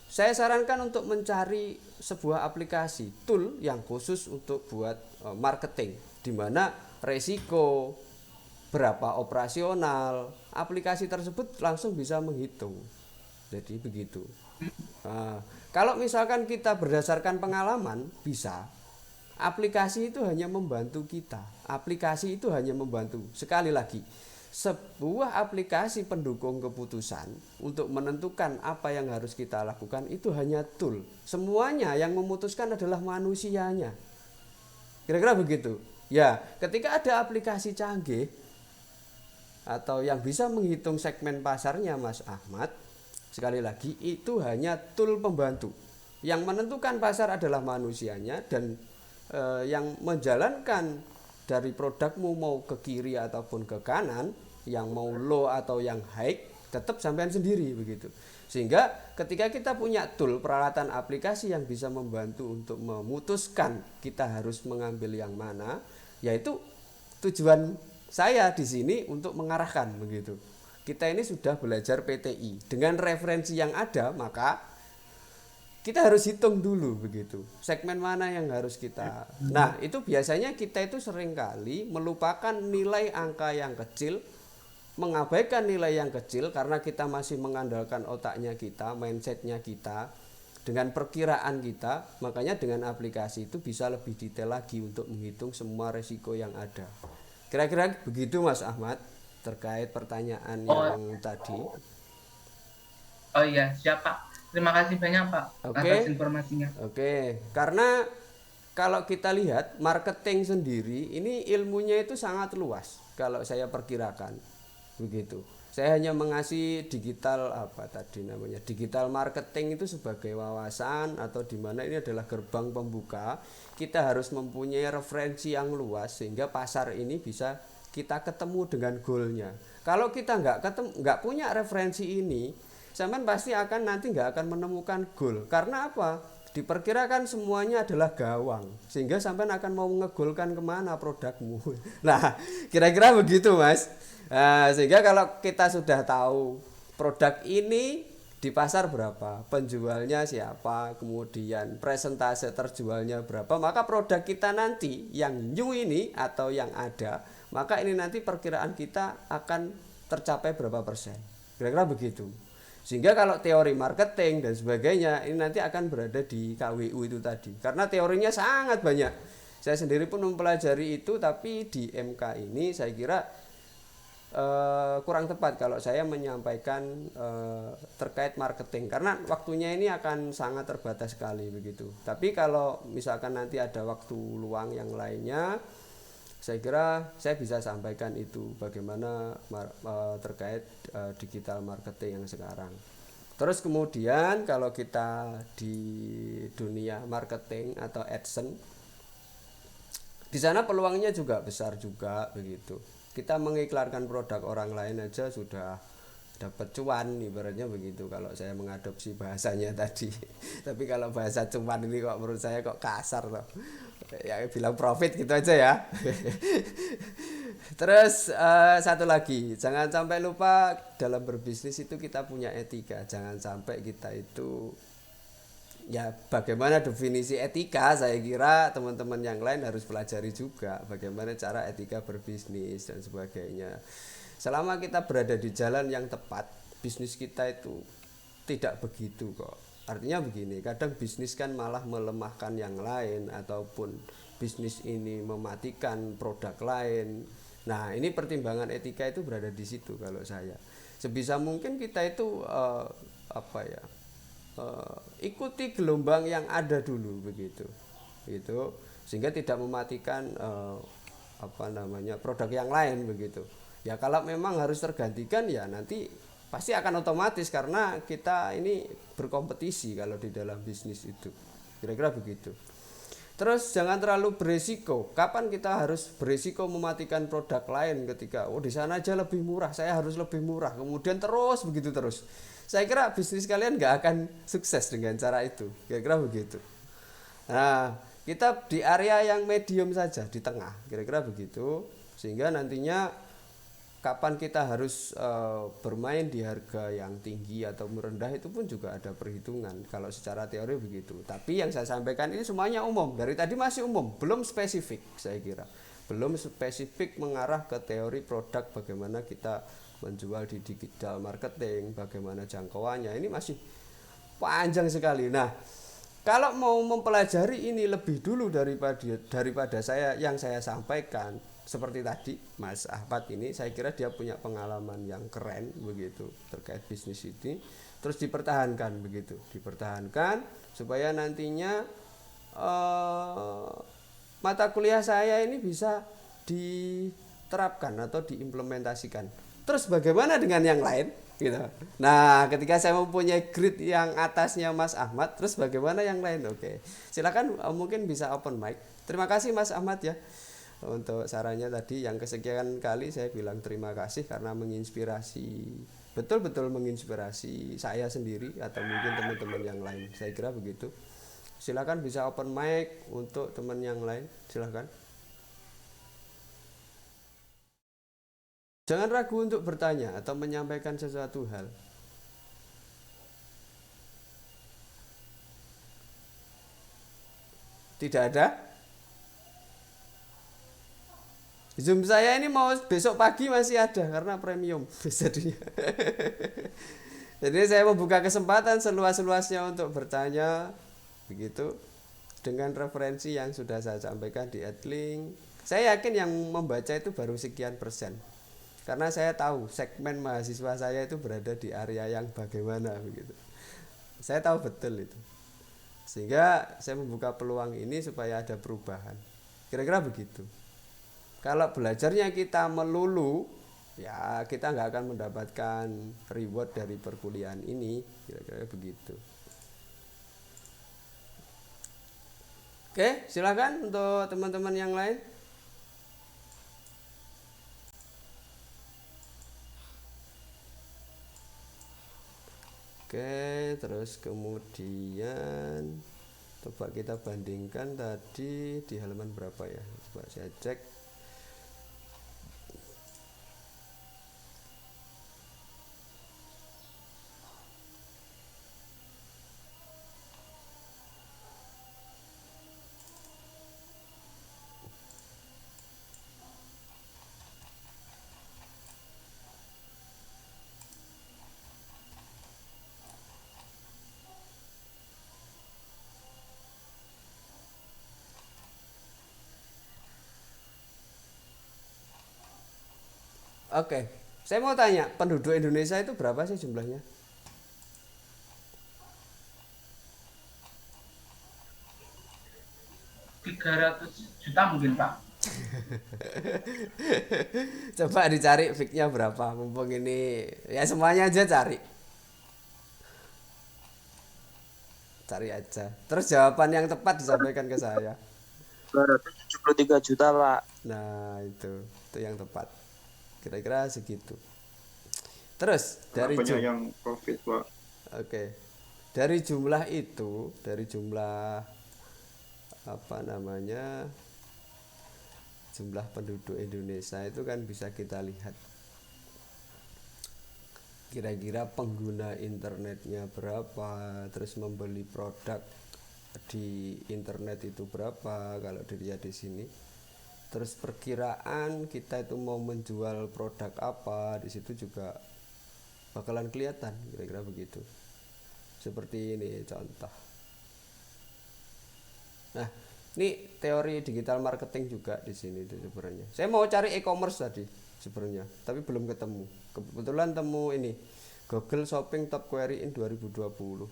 Speaker 1: Saya sarankan untuk mencari sebuah aplikasi tool yang khusus untuk buat marketing, di mana resiko berapa operasional, aplikasi tersebut langsung bisa menghitung. Jadi begitu. Nah, kalau misalkan kita berdasarkan pengalaman bisa. Aplikasi itu hanya membantu kita. Aplikasi itu hanya membantu. Sekali lagi, sebuah aplikasi pendukung keputusan untuk menentukan apa yang harus kita lakukan itu hanya tool. Semuanya yang memutuskan adalah manusianya. Kira-kira begitu. Ya, ketika ada aplikasi canggih atau yang bisa menghitung segmen pasarnya, Mas Ahmad, sekali lagi itu hanya tool pembantu. Yang menentukan pasar adalah manusianya, dan yang menjalankan dari produkmu mau ke kiri ataupun ke kanan, yang mau low atau yang high, tetap sampean sendiri begitu. Sehingga ketika kita punya tool peralatan aplikasi yang bisa membantu untuk memutuskan kita harus mengambil yang mana, yaitu tujuan saya di sini untuk mengarahkan begitu. Kita ini sudah belajar PTI dengan referensi yang ada, maka kita harus hitung dulu begitu, segmen mana yang harus kita. Nah, itu biasanya kita itu seringkali melupakan nilai angka yang kecil, mengabaikan nilai yang kecil karena kita masih mengandalkan otaknya kita, mindsetnya kita, dengan perkiraan kita. Makanya dengan aplikasi itu bisa lebih detail lagi untuk menghitung semua resiko yang ada. Kira-kira begitu, Mas Ahmad, terkait pertanyaan yang tadi.
Speaker 4: Oh iya, siap Pak. Terima kasih banyak Pak atas informasinya.
Speaker 1: Oke, karena kalau kita lihat marketing sendiri ini ilmunya itu sangat luas kalau saya perkirakan begitu. Saya hanya mengasih digital digital marketing itu sebagai wawasan, atau di mana ini adalah gerbang pembuka. Kita harus mempunyai referensi yang luas sehingga pasar ini bisa kita ketemu dengan goalnya. Kalau kita nggak punya referensi ini, sampean pasti akan nanti nggak akan menemukan goal. Karena apa? Diperkirakan semuanya adalah gawang, sehingga sampean akan mau ngegolkan kemana produkmu. Nah, kira-kira begitu, Mas. Nah, sehingga kalau kita sudah tahu produk ini di pasar berapa, penjualnya siapa, kemudian presentase terjualnya berapa, maka produk kita nanti yang new ini atau yang ada, maka ini nanti perkiraan kita akan tercapai berapa persen. Kira-kira begitu. Sehingga kalau teori marketing dan sebagainya ini nanti akan berada di KWU itu tadi. Karena teorinya sangat banyak. Saya sendiri pun mempelajari itu, tapi di MK ini saya kira kurang tepat kalau saya menyampaikan terkait marketing, karena waktunya ini akan sangat terbatas sekali begitu. Tapi kalau misalkan nanti ada waktu luang yang lainnya, saya kira saya bisa sampaikan itu bagaimana terkait digital marketing yang sekarang. Terus kemudian kalau kita di dunia marketing atau AdSense, di sana peluangnya juga besar juga begitu. Kita mengiklankan produk orang lain aja sudah dapat cuan, ibaratnya begitu kalau saya mengadopsi bahasanya tadi. Tapi kalau bahasa cuan ini kok menurut saya kok kasar loh. Ya bilang profit gitu aja ya. Terus satu lagi, jangan sampai lupa dalam berbisnis itu kita punya etika. Jangan sampai kita itu ya bagaimana definisi etika, saya kira teman-teman yang lain harus pelajari juga bagaimana cara etika berbisnis dan sebagainya. Selama kita berada di jalan yang tepat, bisnis kita itu tidak begitu kok. Artinya begini, kadang bisnis kan malah melemahkan yang lain ataupun bisnis ini mematikan produk lain. Nah, ini pertimbangan etika itu berada di situ kalau saya. Sebisa mungkin kita itu apa ya? Ikuti gelombang yang ada dulu begitu. Gitu. Sehingga tidak mematikan apa namanya? Produk yang lain begitu. Ya kalau memang harus tergantikan ya nanti pasti akan otomatis karena kita ini berkompetisi kalau di dalam bisnis itu. Kira-kira begitu. Terus jangan terlalu beresiko. Kapan kita harus beresiko mematikan produk lain ketika di sana aja lebih murah, saya harus lebih murah. Kemudian terus begitu terus. Saya kira bisnis kalian nggak akan sukses dengan cara itu. Kira-kira begitu. Nah, kita di area yang medium saja, di tengah. Kira-kira begitu. Sehingga nantinya kapan kita harus bermain di harga yang tinggi atau merendah itu pun juga ada perhitungan kalau secara teori begitu. Tapi yang saya sampaikan ini semuanya umum, dari tadi masih umum, belum spesifik saya kira, belum spesifik mengarah ke teori produk, bagaimana kita menjual di digital marketing, bagaimana jangkauannya, ini masih panjang sekali. Nah, kalau mau mempelajari ini lebih dulu daripada saya yang saya sampaikan, seperti tadi Mas Ahmad ini, saya kira dia punya pengalaman yang keren begitu terkait bisnis ini, terus dipertahankan begitu, dipertahankan supaya nantinya mata kuliah saya ini bisa diterapkan atau diimplementasikan. Terus bagaimana dengan yang lain? Gitu. Nah, ketika saya mempunyai grade yang atasnya Mas Ahmad, terus bagaimana yang lain? Oke, silakan mungkin bisa open mic. Terima kasih Mas Ahmad ya. Untuk sarannya tadi yang kesekian kali saya bilang terima kasih karena menginspirasi, betul-betul menginspirasi saya sendiri atau mungkin teman-teman yang lain. Saya kira begitu. Silakan bisa open mic untuk teman yang lain, silakan. Jangan ragu untuk bertanya atau menyampaikan sesuatu hal. Tidak ada? Zoom saya ini mau besok pagi masih ada karena premium jadinya. Jadi saya membuka kesempatan seluas-luasnya untuk bertanya begitu dengan referensi yang sudah saya sampaikan di adlink. Saya yakin yang membaca itu baru sekian persen. Karena saya tahu segmen mahasiswa saya itu berada di area yang bagaimana begitu. Saya tahu betul itu. Sehingga saya membuka peluang ini supaya ada perubahan. Kira-kira begitu. Kalau belajarnya kita melulu, ya kita nggak akan mendapatkan reward dari perkuliahan ini, kira-kira begitu. Oke, silakan untuk teman-teman yang lain. Oke, terus kemudian coba kita bandingkan tadi di halaman berapa ya? Coba saya cek. Oke, saya mau tanya, penduduk Indonesia itu berapa sih jumlahnya?
Speaker 4: 300 juta mungkin Pak.
Speaker 1: Coba dicari fignya berapa, mumpung ini ya semuanya aja cari. Cari aja. Terus jawaban yang tepat disampaikan ke saya.
Speaker 3: 273 juta Pak.
Speaker 1: Nah itu yang tepat. Kira-kira segitu. Terus dari
Speaker 6: banyak yang profit Pak.
Speaker 1: Oke. Dari jumlah itu, dari jumlah apa namanya? jumlah penduduk Indonesia itu kan bisa kita lihat kira-kira pengguna internetnya berapa, terus membeli produk di internet itu berapa kalau dilihat di sini. Terus perkiraan kita itu mau menjual produk apa, di situ juga bakalan kelihatan kira-kira begitu. Seperti ini contoh. Nah, ini teori digital marketing juga di sini itu sebenarnya. Saya mau cari e-commerce tadi sebenarnya, tapi belum ketemu. Kebetulan temu ini Google Shopping Top Query in 2020.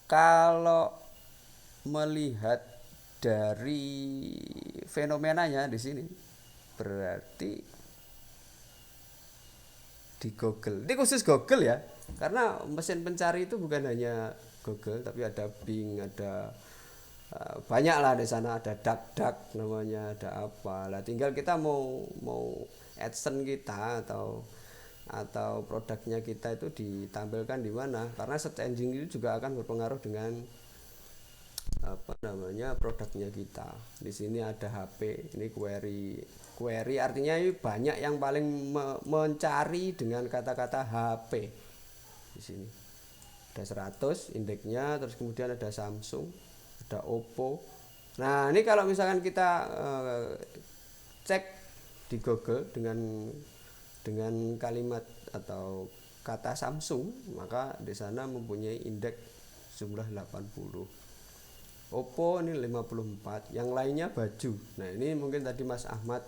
Speaker 1: Kalau melihat dari fenomenanya di sini, berarti di Google. Ini khusus Google ya, karena mesin pencari itu bukan hanya Google, tapi ada Bing, ada banyak lah di sana, ada DuckDuck namanya, ada apa. Lah tinggal kita mau AdSense kita atau produknya kita itu ditampilkan di mana, karena search engine itu juga akan berpengaruh dengan apa namanya produknya kita. Di sini ada HP, ini query artinya ini banyak yang paling mencari dengan kata-kata HP. Di sini ada 100 indeksnya, terus kemudian ada Samsung, ada Oppo. Nah, ini kalau misalkan kita cek di Google dengan kalimat atau kata Samsung, maka di sana mempunyai indeks jumlah 80. Oppo ini 54, yang lainnya baju. Nah, ini mungkin tadi Mas Ahmad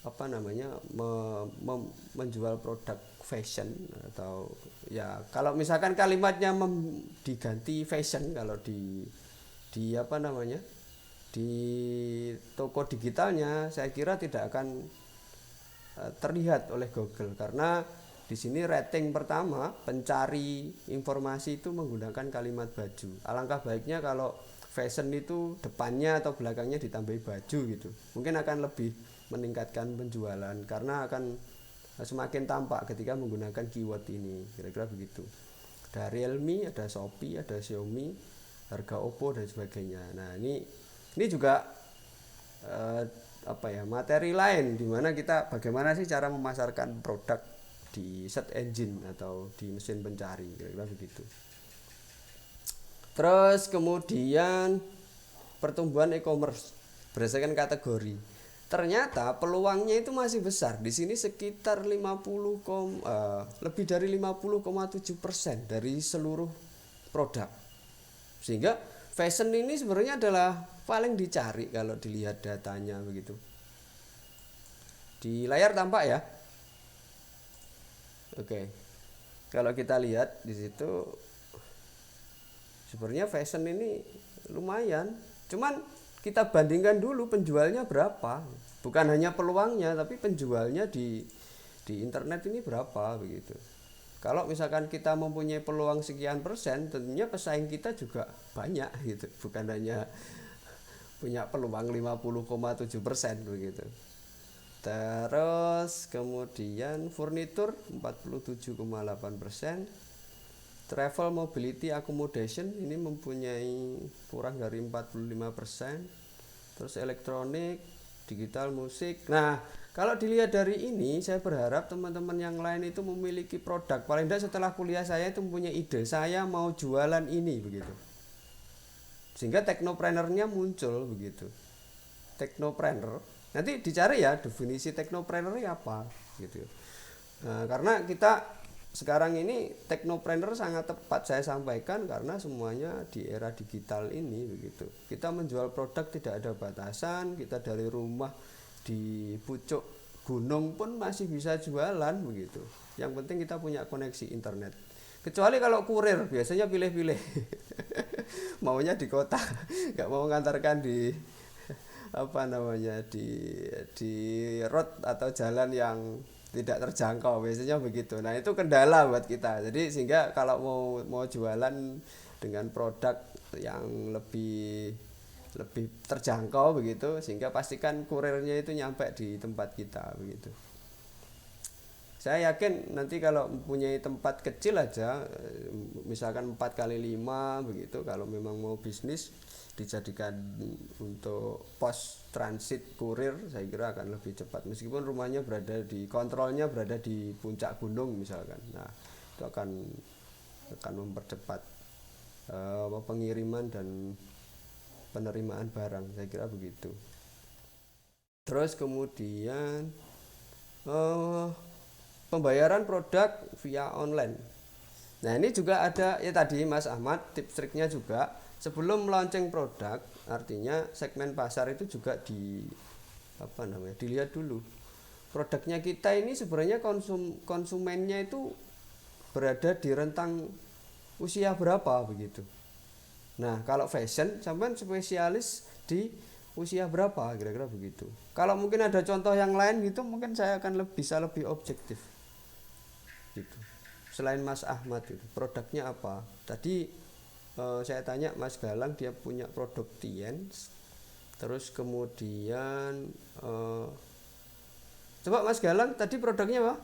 Speaker 1: apa namanya menjual produk fashion, atau ya kalau misalkan kalimatnya diganti fashion, kalau di apa namanya di toko digitalnya, saya kira tidak akan terlihat oleh Google, karena di sini rating pertama pencari informasi itu menggunakan kalimat baju. Alangkah baiknya kalau fashion itu depannya atau belakangnya ditambahi baju gitu, mungkin akan lebih meningkatkan penjualan, karena akan semakin tampak ketika menggunakan keyword ini, kira-kira begitu. Ada Realme, ada Shopee, ada Xiaomi, harga Oppo dan sebagainya. Nah, ini juga apa ya, materi lain dimana kita bagaimana sih cara memasarkan produk di search engine atau di mesin pencari, kira-kira begitu. Terus kemudian pertumbuhan e-commerce berdasarkan kategori. Ternyata peluangnya itu masih besar. Di sini sekitar lebih dari 50,7% dari seluruh produk. Sehingga fashion ini sebenarnya adalah paling dicari kalau dilihat datanya begitu. Di layar tampak ya. Oke. Kalau kita lihat di situ sebenarnya fashion ini lumayan. Cuman kita bandingkan dulu penjualnya berapa. Bukan hanya peluangnya, tapi penjualnya di internet ini berapa begitu. Kalau misalkan kita mempunyai peluang sekian persen, tentunya pesaing kita juga banyak gitu. Bukan hanya punya peluang 50,7% begitu. Terus kemudian furnitur 47,8%, travel mobility accommodation ini mempunyai kurang dari 45%, terus elektronik, digital, musik. Nah, kalau dilihat dari ini, saya berharap teman-teman yang lain itu memiliki produk, paling tidak setelah kuliah saya itu mempunyai ide, saya mau jualan ini begitu, sehingga teknopreneurnya muncul begitu. Teknopreneur, nanti dicari ya definisi teknopreneur apa gitu. Nah, karena kita sekarang ini teknopreneur sangat tepat saya sampaikan, karena semuanya di era digital ini begitu. Kita menjual produk tidak ada batasan, kita dari rumah di pucuk gunung pun masih bisa jualan begitu. Yang penting kita punya koneksi internet. Kecuali kalau kurir, biasanya pilih-pilih. Maunya di kota, nggak mau mengantarkan di apa namanya di road atau jalan yang tidak terjangkau, biasanya begitu. Nah, itu kendala buat kita. Jadi sehingga kalau mau jualan dengan produk yang lebih terjangkau begitu, sehingga pastikan kurirnya itu nyampe di tempat kita begitu. Saya yakin nanti kalau mempunyai tempat kecil aja, misalkan 4 kali 5 begitu, kalau memang mau bisnis dijadikan untuk pos transit kurir, saya kira akan lebih cepat. Meskipun rumahnya kontrolnya berada di puncak gunung misalkan. Nah, itu akan mempercepat pengiriman dan penerimaan barang, saya kira begitu. Terus kemudian pembayaran produk via online. Nah, ini juga ada ya tadi Mas Ahmad, tips triknya juga sebelum launching produk, artinya segmen pasar itu juga dilihat dulu. Produknya kita ini sebenarnya konsumennya itu berada di rentang usia berapa begitu. Nah, kalau fashion sampean spesialis di usia berapa, kira-kira begitu. Kalau mungkin ada contoh yang lain gitu, mungkin saya akan bisa lebih objektif gitu. Selain Mas Ahmad itu produknya apa? Tadi saya tanya Mas Galang, dia punya produk Tiens. Terus kemudian coba Mas Galang tadi produknya apa?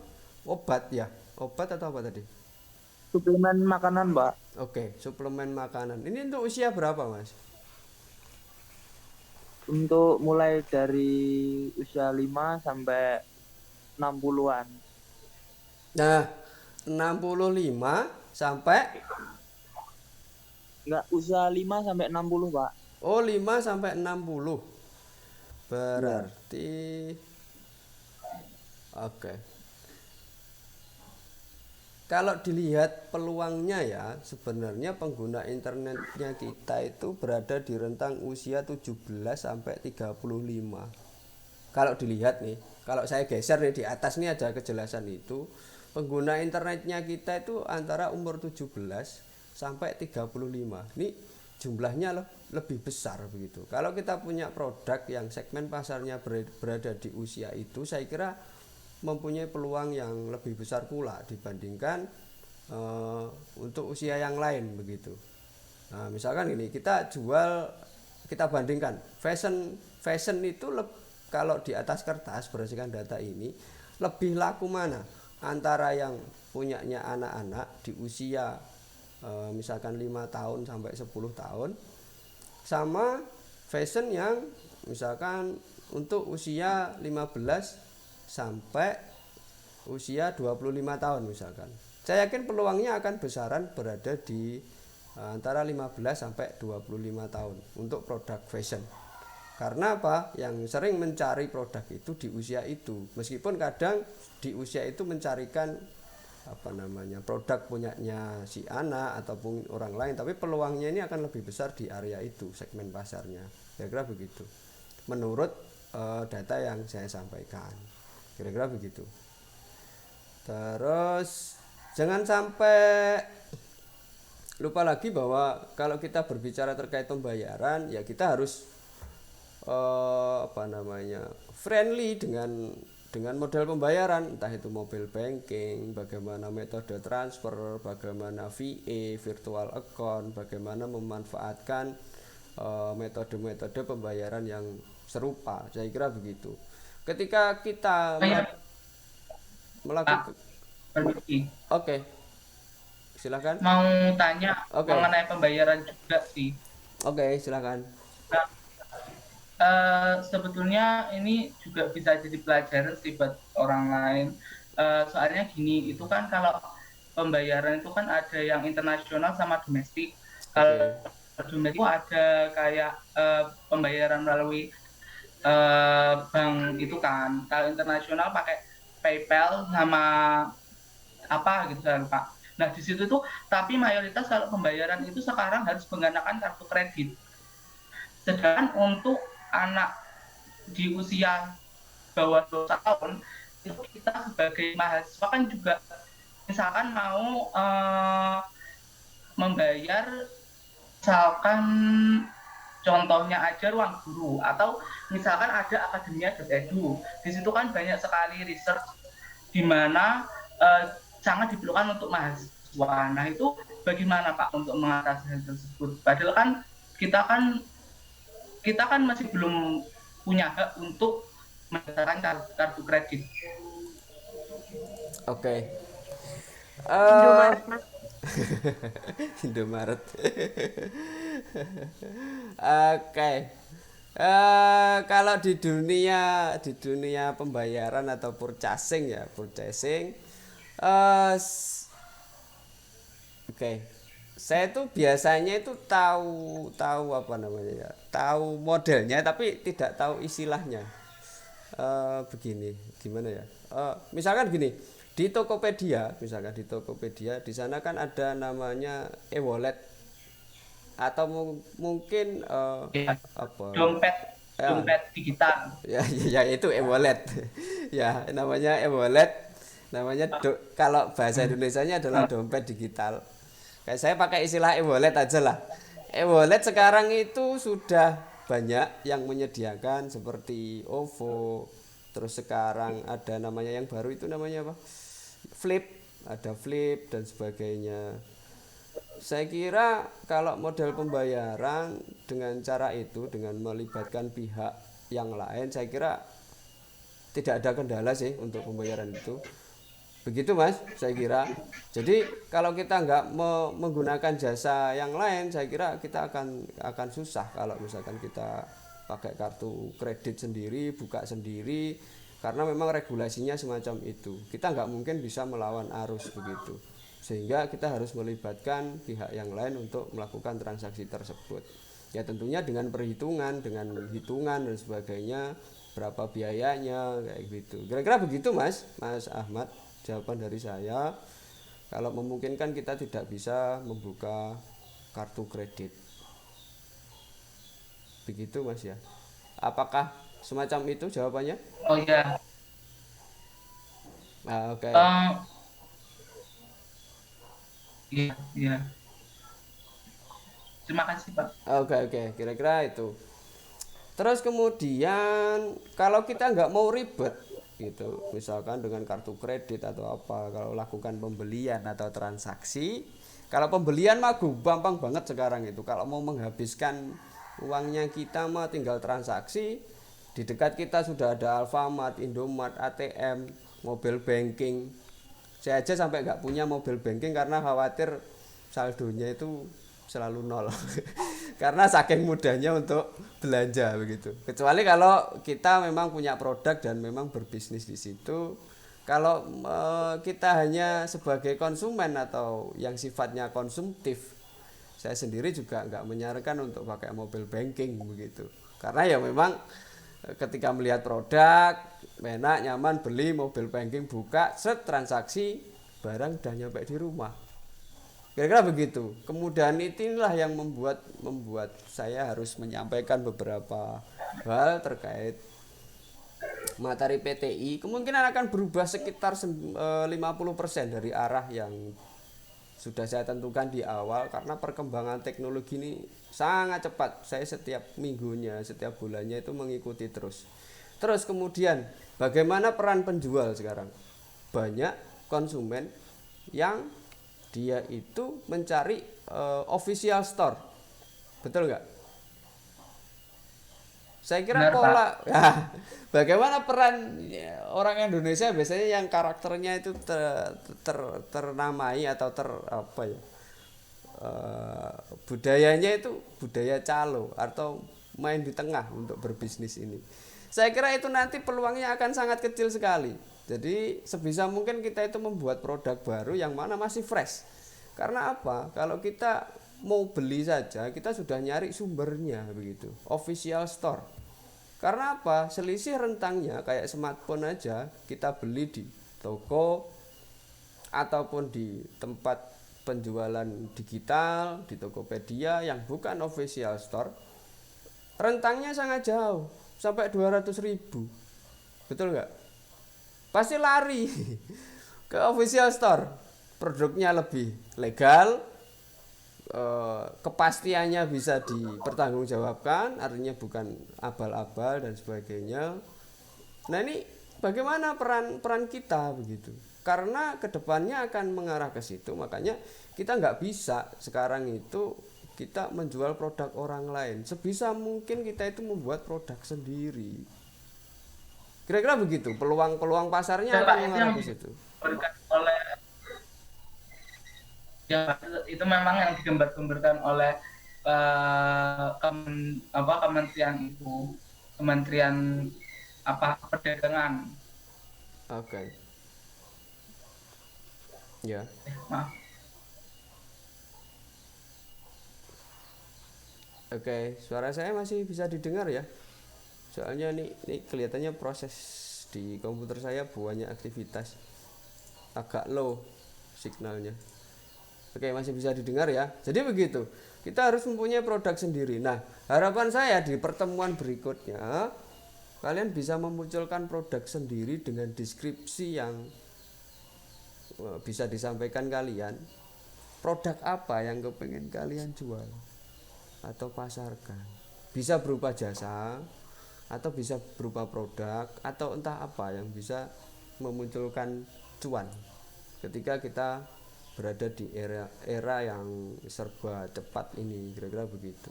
Speaker 1: Obat ya? Obat atau apa tadi?
Speaker 3: Suplemen makanan, Mbak.
Speaker 1: Oke, suplemen makanan. Ini untuk usia berapa, Mas?
Speaker 3: Untuk mulai dari usia 5 sampai 60-an.
Speaker 1: Nah, 65 sampai
Speaker 3: Enggak, usia 5 sampai 60, Pak.
Speaker 1: 5 sampai 60. Berarti oke. Kalau dilihat peluangnya ya, sebenarnya pengguna internetnya kita itu berada di rentang usia 17 sampai 35. Kalau dilihat nih, kalau saya geser nih di atas nih ada kejelasan itu, pengguna internetnya kita itu antara umur 17 sampai 35. Ini jumlahnya lebih besar begitu. Kalau kita punya produk yang segmen pasarnya berada di usia itu, saya kira mempunyai peluang yang lebih besar pula dibandingkan untuk usia yang lain begitu. Nah, misalkan ini kita bandingkan fashion itu kalau di atas kertas berdasarkan data ini lebih laku mana antara yang punyanya anak-anak di usia misalkan 5 tahun sampai 10 tahun sama fashion yang misalkan untuk usia 15 sampai usia 25 tahun misalkan. Saya yakin peluangnya akan besaran berada di antara 15 sampai 25 tahun untuk produk fashion. Karena apa? Yang sering mencari produk itu di usia itu. Meskipun kadang di usia itu mencarikan produk punyanya si anak ataupun orang lain, tapi peluangnya ini akan lebih besar di area itu, segmen pasarnya. Kira-kira begitu. Menurut data yang saya sampaikan. Kira-kira begitu. Terus jangan sampai lupa lagi bahwa kalau kita berbicara terkait pembayaran, ya kita harus friendly dengan model pembayaran, entah itu mobile banking, bagaimana metode transfer, bagaimana VA, virtual account, bagaimana memanfaatkan metode-metode pembayaran yang serupa. Saya kira begitu. Ketika kita melakukan Oke. Silakan.
Speaker 4: Mau tanya mengenai pembayaran juga sih.
Speaker 1: Oke, silakan.
Speaker 4: Sebetulnya ini juga bisa jadi pelajaran sih buat orang lain. Soalnya gini, itu kan kalau pembayaran itu kan ada yang internasional sama domestik. Kalau domestik itu ada kayak pembayaran melalui bank itu kan. Kalau internasional pakai PayPal sama apa gitu kan Pak. Nah di situ tuh tapi mayoritas kalau pembayaran itu sekarang harus menggunakan kartu kredit. Sedangkan untuk anak di usia bawah 2 tahun itu kita sebagai mahasiswa kan juga misalkan mau membayar misalkan contohnya aja ruang guru atau misalkan ada akademia.edu. Di situ kan banyak sekali research di mana sangat diperlukan untuk mahasiswa. Nah itu bagaimana Pak untuk mengatasi hal tersebut? Padahal kan kita kan masih belum punya hak untuk mendapatkan kartu kredit.
Speaker 1: Oke.
Speaker 5: Indomaret, Mas.
Speaker 1: Indomaret. Oke. Kalau di dunia pembayaran atau purchasing ya, purchasing. eh, s- Oke. Saya tuh biasanya itu tahu tahu apa namanya ya, tahu modelnya tapi tidak tahu istilahnya. Begini, gimana ya? Misalkan gini, di Tokopedia, misalkan di Tokopedia, di sana kan ada namanya e-wallet atau mungkin
Speaker 4: Ya,
Speaker 1: apa?
Speaker 4: dompet
Speaker 1: Ya,
Speaker 4: dompet digital.
Speaker 1: ya itu e-wallet. Ya, namanya e-wallet. Namanya kalau bahasa Indonesianya adalah dompet digital. Kayak saya pakai istilah e-wallet aja lah. E-wallet sekarang itu sudah banyak yang menyediakan seperti OVO. Terus sekarang ada namanya yang baru itu namanya apa? Flip, ada Flip dan sebagainya. Saya kira kalau model pembayaran dengan cara itu, dengan melibatkan pihak yang lain, saya kira tidak ada kendala sih untuk pembayaran itu. Begitu Mas, saya kira. Jadi kalau kita nggak menggunakan jasa yang lain, saya kira kita akan susah kalau misalkan kita pakai kartu kredit sendiri, buka sendiri, karena memang regulasinya semacam itu. Kita nggak mungkin bisa melawan arus begitu, sehingga kita harus melibatkan pihak yang lain untuk melakukan transaksi tersebut. Ya tentunya dengan perhitungan, dengan hitungan dan sebagainya, berapa biayanya kayak gitu. Kira-kira begitu Mas Ahmad, jawaban dari saya. Kalau memungkinkan kita tidak bisa membuka kartu kredit. Begitu Mas ya. Apakah semacam itu jawabannya?
Speaker 4: Oh ya,
Speaker 1: Oke.
Speaker 4: iya, iya. Terima kasih, Pak.
Speaker 1: Oke, kira-kira itu. Terus kemudian kalau kita nggak mau ribet gitu, misalkan dengan kartu kredit atau apa, kalau lakukan pembelian atau transaksi, kalau pembelian mah gampang banget sekarang itu. Kalau mau menghabiskan uangnya kita mah tinggal transaksi. Di dekat kita sudah ada Alfamart, Indomart, ATM, mobile banking. Saya aja sampai nggak punya mobile banking karena khawatir saldonya itu selalu nol. Karena saking mudahnya untuk belanja begitu. Kecuali kalau kita memang punya produk dan memang berbisnis di situ. Kalau kita hanya sebagai konsumen atau yang sifatnya konsumtif, saya sendiri juga nggak menyarankan untuk pakai mobile banking begitu. Karena ya memang ketika melihat produk enak, nyaman, beli, mobile banking buka, set transaksi, barang udah nyampe di rumah. Kira-kira begitu. Kemudian inilah yang membuat saya harus menyampaikan beberapa hal terkait materi PTI. Kemungkinan akan berubah sekitar 50% dari arah yang sudah saya tentukan di awal, karena perkembangan teknologi ini sangat cepat. Saya setiap minggunya, setiap bulannya itu mengikuti terus. Terus kemudian bagaimana peran penjual sekarang? Banyak konsumen yang dia itu mencari official store. Betul nggak? Saya kira
Speaker 4: Benar, Pak.
Speaker 1: pola ya, bagaimana peran orang Indonesia biasanya yang karakternya itu ternamai atau apa ya, budayanya itu budaya calo atau main di tengah untuk berbisnis ini. Saya kira itu nanti peluangnya akan sangat kecil sekali. Jadi sebisa mungkin kita itu membuat produk baru yang mana masih fresh. Karena apa? Kalau kita mau beli saja kita sudah nyari sumbernya begitu, official store. Karena apa? Selisih rentangnya kayak smartphone aja, kita beli di toko ataupun di tempat penjualan digital, di Tokopedia yang bukan official store, rentangnya sangat jauh, sampai 200.000. Betul nggak? Pasti lari ke official store. Produknya lebih legal, kepastiannya bisa dipertanggungjawabkan, artinya bukan abal-abal dan sebagainya. Nah ini bagaimana peran kita begitu? Karena kedepannya akan mengarah ke situ, makanya kita nggak bisa sekarang itu kita menjual produk orang lain. Sebisa mungkin kita itu membuat produk sendiri. Kira-kira begitu. Peluang pasarnya
Speaker 4: Ya,
Speaker 1: akan
Speaker 4: Pak, itu
Speaker 1: mengarah
Speaker 4: yang
Speaker 1: ke situ.
Speaker 4: digambar-gambarkan oleh ya itu memang yang digambar-gambarkan oleh kementerian itu, kementerian perdagangan.
Speaker 1: Oke. Ya.
Speaker 4: Maaf.
Speaker 1: Oke, suara saya masih bisa didengar ya? Soalnya ini kelihatannya proses di komputer saya banyak aktivitas, agak low signalnya. Oke, masih bisa didengar ya. Jadi begitu, kita harus mempunyai produk sendiri. Nah, harapan saya di pertemuan berikutnya kalian bisa memunculkan produk sendiri dengan deskripsi yang bisa disampaikan kalian. Produk apa yang kepengen kalian jual atau pasarkan, bisa berupa jasa atau bisa berupa produk atau entah apa yang bisa memunculkan cuan ketika kita berada di era yang serba cepat ini, kira-kira begitu.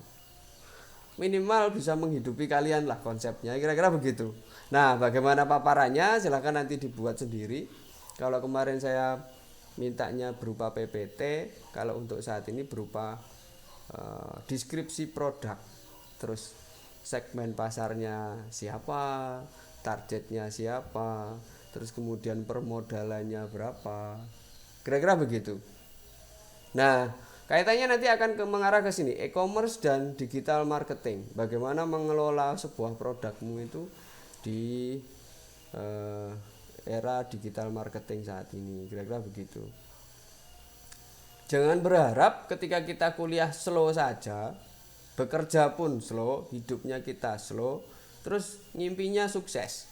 Speaker 1: Minimal bisa menghidupi kalian lah konsepnya, kira-kira begitu. Nah, bagaimana paparannya silahkan nanti dibuat sendiri. Kalau kemarin saya mintanya berupa PPT, kalau untuk saat ini berupa deskripsi produk, terus segmen pasarnya siapa, targetnya siapa, terus kemudian permodalannya berapa, kira-kira begitu. Nah, kaitannya nanti akan mengarah ke sini, e-commerce dan digital marketing. Bagaimana mengelola sebuah produkmu itu di era digital marketing saat ini, kira-kira begitu. Jangan berharap ketika kita kuliah slow saja, bekerja pun slow, hidupnya kita slow, terus ngimpinya sukses.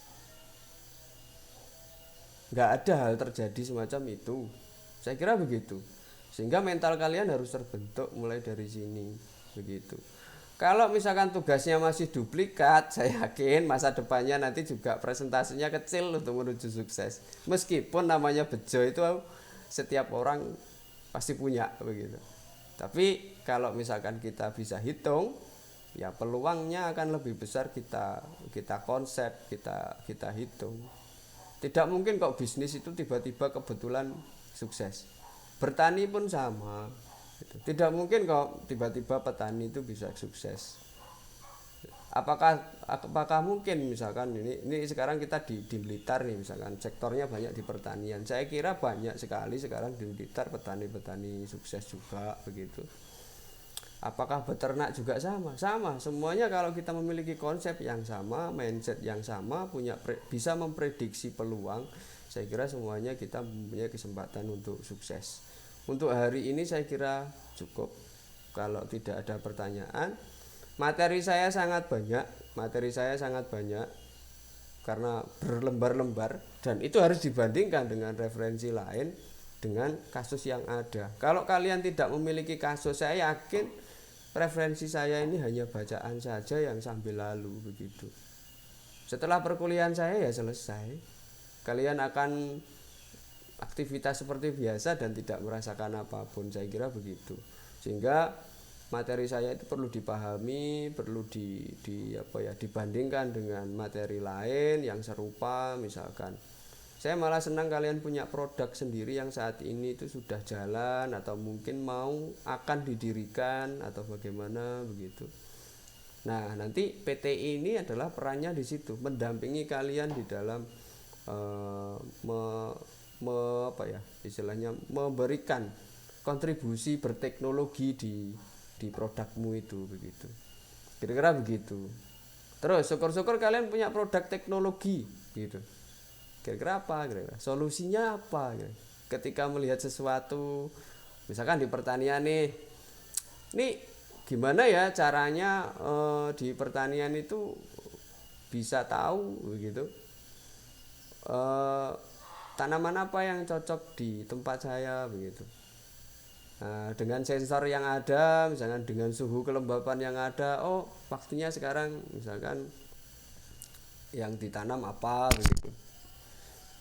Speaker 1: Nggak ada hal terjadi semacam itu. Saya kira begitu. Sehingga mental kalian harus terbentuk mulai dari sini, begitu. Kalau misalkan tugasnya masih duplikat, saya yakin masa depannya nanti juga presentasinya kecil untuk menuju sukses. Meskipun namanya bejo itu setiap orang pasti punya begitu. Tapi kalau misalkan kita bisa hitung, ya peluangnya akan lebih besar kita konsep, kita hitung. Tidak mungkin kok bisnis itu tiba-tiba kebetulan sukses. Bertani pun sama. Tidak mungkin kok tiba-tiba petani itu bisa sukses. Apakah mungkin misalkan ini sekarang kita di Blitar nih, misalkan sektornya banyak di pertanian. Saya kira banyak sekali sekarang di Blitar petani-petani sukses juga begitu. Apakah beternak juga sama? Sama. Semuanya kalau kita memiliki konsep yang sama, mindset yang sama, bisa memprediksi peluang, saya kira semuanya kita mempunyai kesempatan untuk sukses. Untuk hari ini saya kira cukup. Kalau tidak ada pertanyaan, materi saya sangat banyak karena berlembar-lembar, dan itu harus dibandingkan dengan referensi lain, dengan kasus yang ada. Kalau kalian tidak memiliki kasus, saya yakin referensi saya ini hanya bacaan saja yang sambil lalu begitu. Setelah perkuliahan saya ya selesai, kalian akan aktivitas seperti biasa dan tidak merasakan apapun, saya kira begitu. Sehingga materi saya itu perlu dipahami, perlu dibandingkan dengan materi lain yang serupa. Misalkan saya malah senang kalian punya produk sendiri yang saat ini itu sudah jalan atau mungkin akan didirikan atau bagaimana begitu. Nah, nanti PTI ini adalah perannya di situ, mendampingi kalian di dalam istilahnya memberikan kontribusi berteknologi di produkmu itu begitu. Kira-kira begitu. Terus syukur-syukur kalian punya produk teknologi gitu. Kira-kira apa? Kira-kira solusinya apa? Ketika melihat sesuatu, misalkan di pertanian nih, gimana ya caranya di pertanian itu bisa tahu begitu tanaman apa yang cocok di tempat saya begitu. Nah, dengan sensor yang ada, misalkan dengan suhu kelembapan yang ada, waktunya sekarang misalkan yang ditanam apa begitu.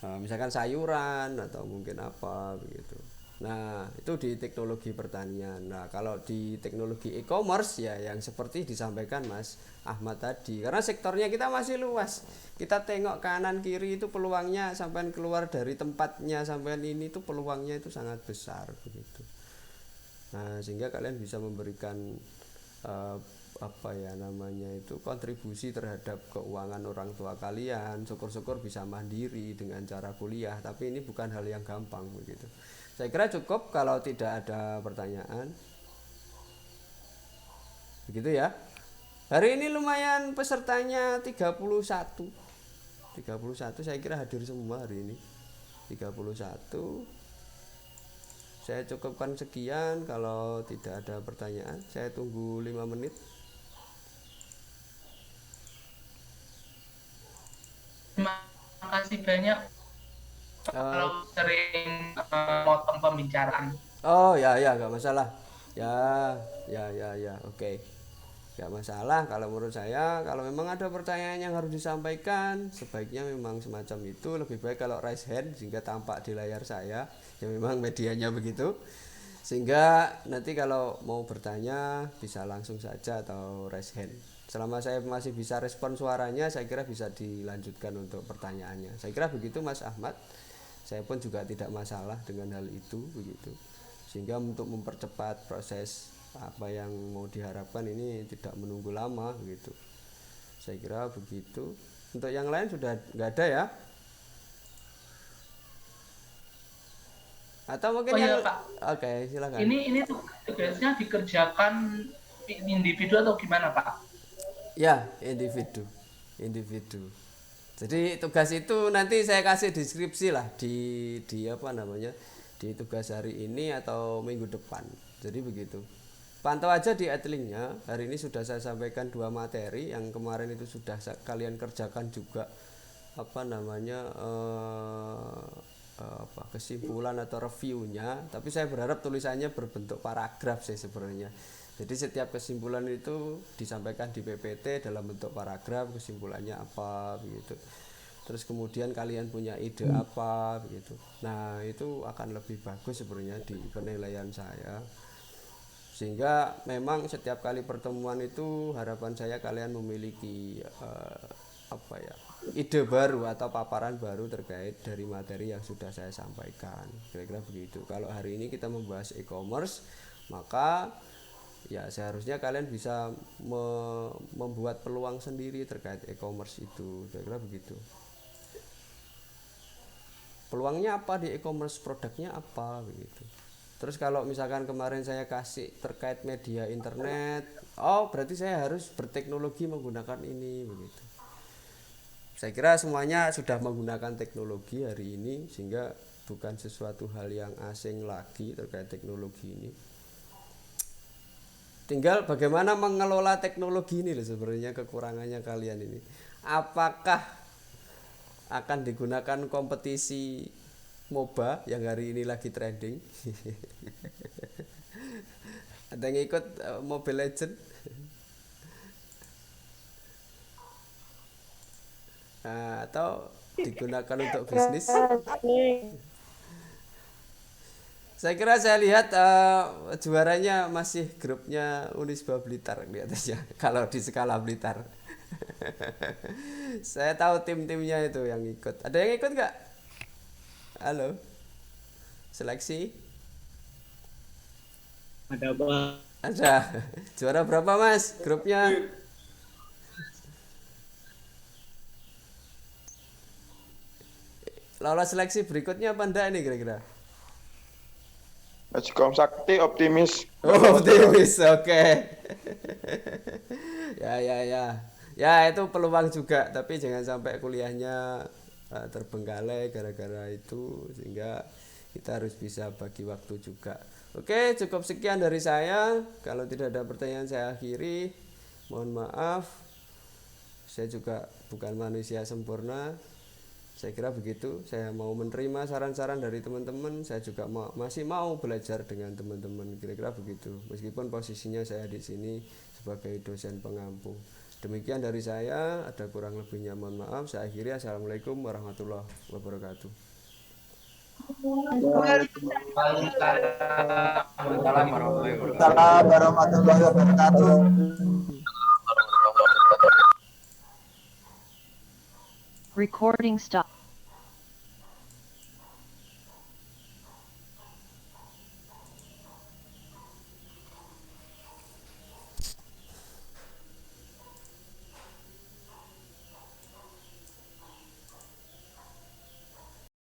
Speaker 1: Nah, misalkan sayuran atau mungkin apa begitu. Nah, itu di teknologi pertanian. Nah, kalau di teknologi e-commerce ya yang seperti disampaikan Mas Ahmad tadi. Karena sektornya kita masih luas. Kita tengok kanan kiri itu peluangnya sampai keluar dari tempatnya sampai ini itu peluangnya itu sangat besar begitu. Nah, sehingga kalian bisa memberikan eh, apa ya namanya itu kontribusi terhadap keuangan orang tua kalian. Syukur-syukur bisa mandiri dengan cara kuliah, tapi ini bukan hal yang gampang begitu. Saya kira cukup kalau tidak ada pertanyaan. Begitu ya. Hari ini lumayan pesertanya 31. 31 saya kira hadir semua hari ini. 31. Saya cukupkan sekian, kalau tidak ada pertanyaan saya tunggu 5 menit.
Speaker 4: Terima kasih banyak kalau sering motong pembicaraan.
Speaker 1: Oh ya nggak masalah ya oke. Nggak masalah kalau menurut saya. Kalau memang ada pertanyaan yang harus disampaikan, sebaiknya memang semacam itu. Lebih baik kalau raise hand sehingga tampak di layar saya, ya memang medianya begitu, sehingga nanti kalau mau bertanya bisa langsung saja atau raise hand. Selama saya masih bisa respon suaranya, saya kira bisa dilanjutkan untuk pertanyaannya. Saya kira begitu Mas Ahmad. Saya pun juga tidak masalah dengan hal itu begitu. Sehingga untuk mempercepat proses apa yang mau diharapkan ini tidak menunggu lama begitu. Saya kira begitu. Untuk yang lain sudah nggak ada ya? Atau mungkin
Speaker 4: iya,
Speaker 1: yang
Speaker 4: Pak.
Speaker 1: Oke, silakan.
Speaker 4: Ini tugasnya dikerjakan individu atau gimana, Pak?
Speaker 1: Ya, individu. Jadi tugas itu nanti saya kasih deskripsi lah di apa namanya, di tugas hari ini atau minggu depan. Jadi begitu. Pantau aja di adlinknya. Hari ini sudah saya sampaikan 2 materi, yang kemarin itu sudah kalian kerjakan juga apa namanya apa kesimpulan atau reviewnya. Tapi saya berharap tulisannya berbentuk paragraf sih sebenarnya. Jadi setiap kesimpulan itu disampaikan di PPT dalam bentuk paragraf, kesimpulannya apa begitu. Terus kemudian kalian punya ide apa begitu. Nah, itu akan lebih bagus sebenarnya di penilaian saya. Sehingga memang setiap kali pertemuan itu harapan saya kalian memiliki apa ya, ide baru atau paparan baru terkait dari materi yang sudah saya sampaikan. Kira-kira begitu. Kalau hari ini kita membahas e-commerce, maka ya seharusnya kalian bisa membuat peluang sendiri terkait e-commerce itu. Kira-kira begitu. Peluangnya apa di e-commerce, produknya apa begitu. Terus kalau misalkan kemarin saya kasih terkait media internet, oh berarti saya harus berteknologi menggunakan ini begitu. Saya kira semuanya sudah menggunakan teknologi hari ini, sehingga bukan sesuatu hal yang asing lagi terkait teknologi ini. Tinggal bagaimana mengelola teknologi ini loh sebenarnya kekurangannya kalian ini. Apakah akan digunakan kompetisi MOBA yang hari ini lagi trending? Ada yang ikut Mobile Legend? Nah, atau digunakan untuk bisnis? Saya kira saya lihat juaranya masih grupnya Unisba Blitar kelihatannya kalau di skala Blitar. Saya tahu tim-timnya itu yang ikut. Ada yang ikut nggak? Halo, seleksi?
Speaker 2: Ada apa?
Speaker 1: Ada. Juara berapa Mas grupnya? Lolos seleksi berikutnya apa enggak ini kira-kira?
Speaker 6: Magicom Sakti optimis.
Speaker 1: Oh, optimis, oke. Ya itu peluang juga, tapi jangan sampai kuliahnya terbengkalai gara-gara itu, sehingga kita harus bisa bagi waktu juga. Oke, cukup sekian dari saya. Kalau tidak ada pertanyaan saya akhiri. Mohon maaf. Saya juga bukan manusia sempurna. Saya kira begitu. Saya mau menerima saran-saran dari teman-teman. Saya juga masih mau belajar dengan teman-teman. Kira-kira begitu. Meskipun posisinya saya di sini sebagai dosen pengampu. Demikian dari saya. Ada kurang lebihnya mohon maaf. Saya akhiri. Assalamualaikum warahmatullahi wabarakatuh.
Speaker 7: Waalaikumsalam warahmatullahi wabarakatuh.
Speaker 8: Recording stop.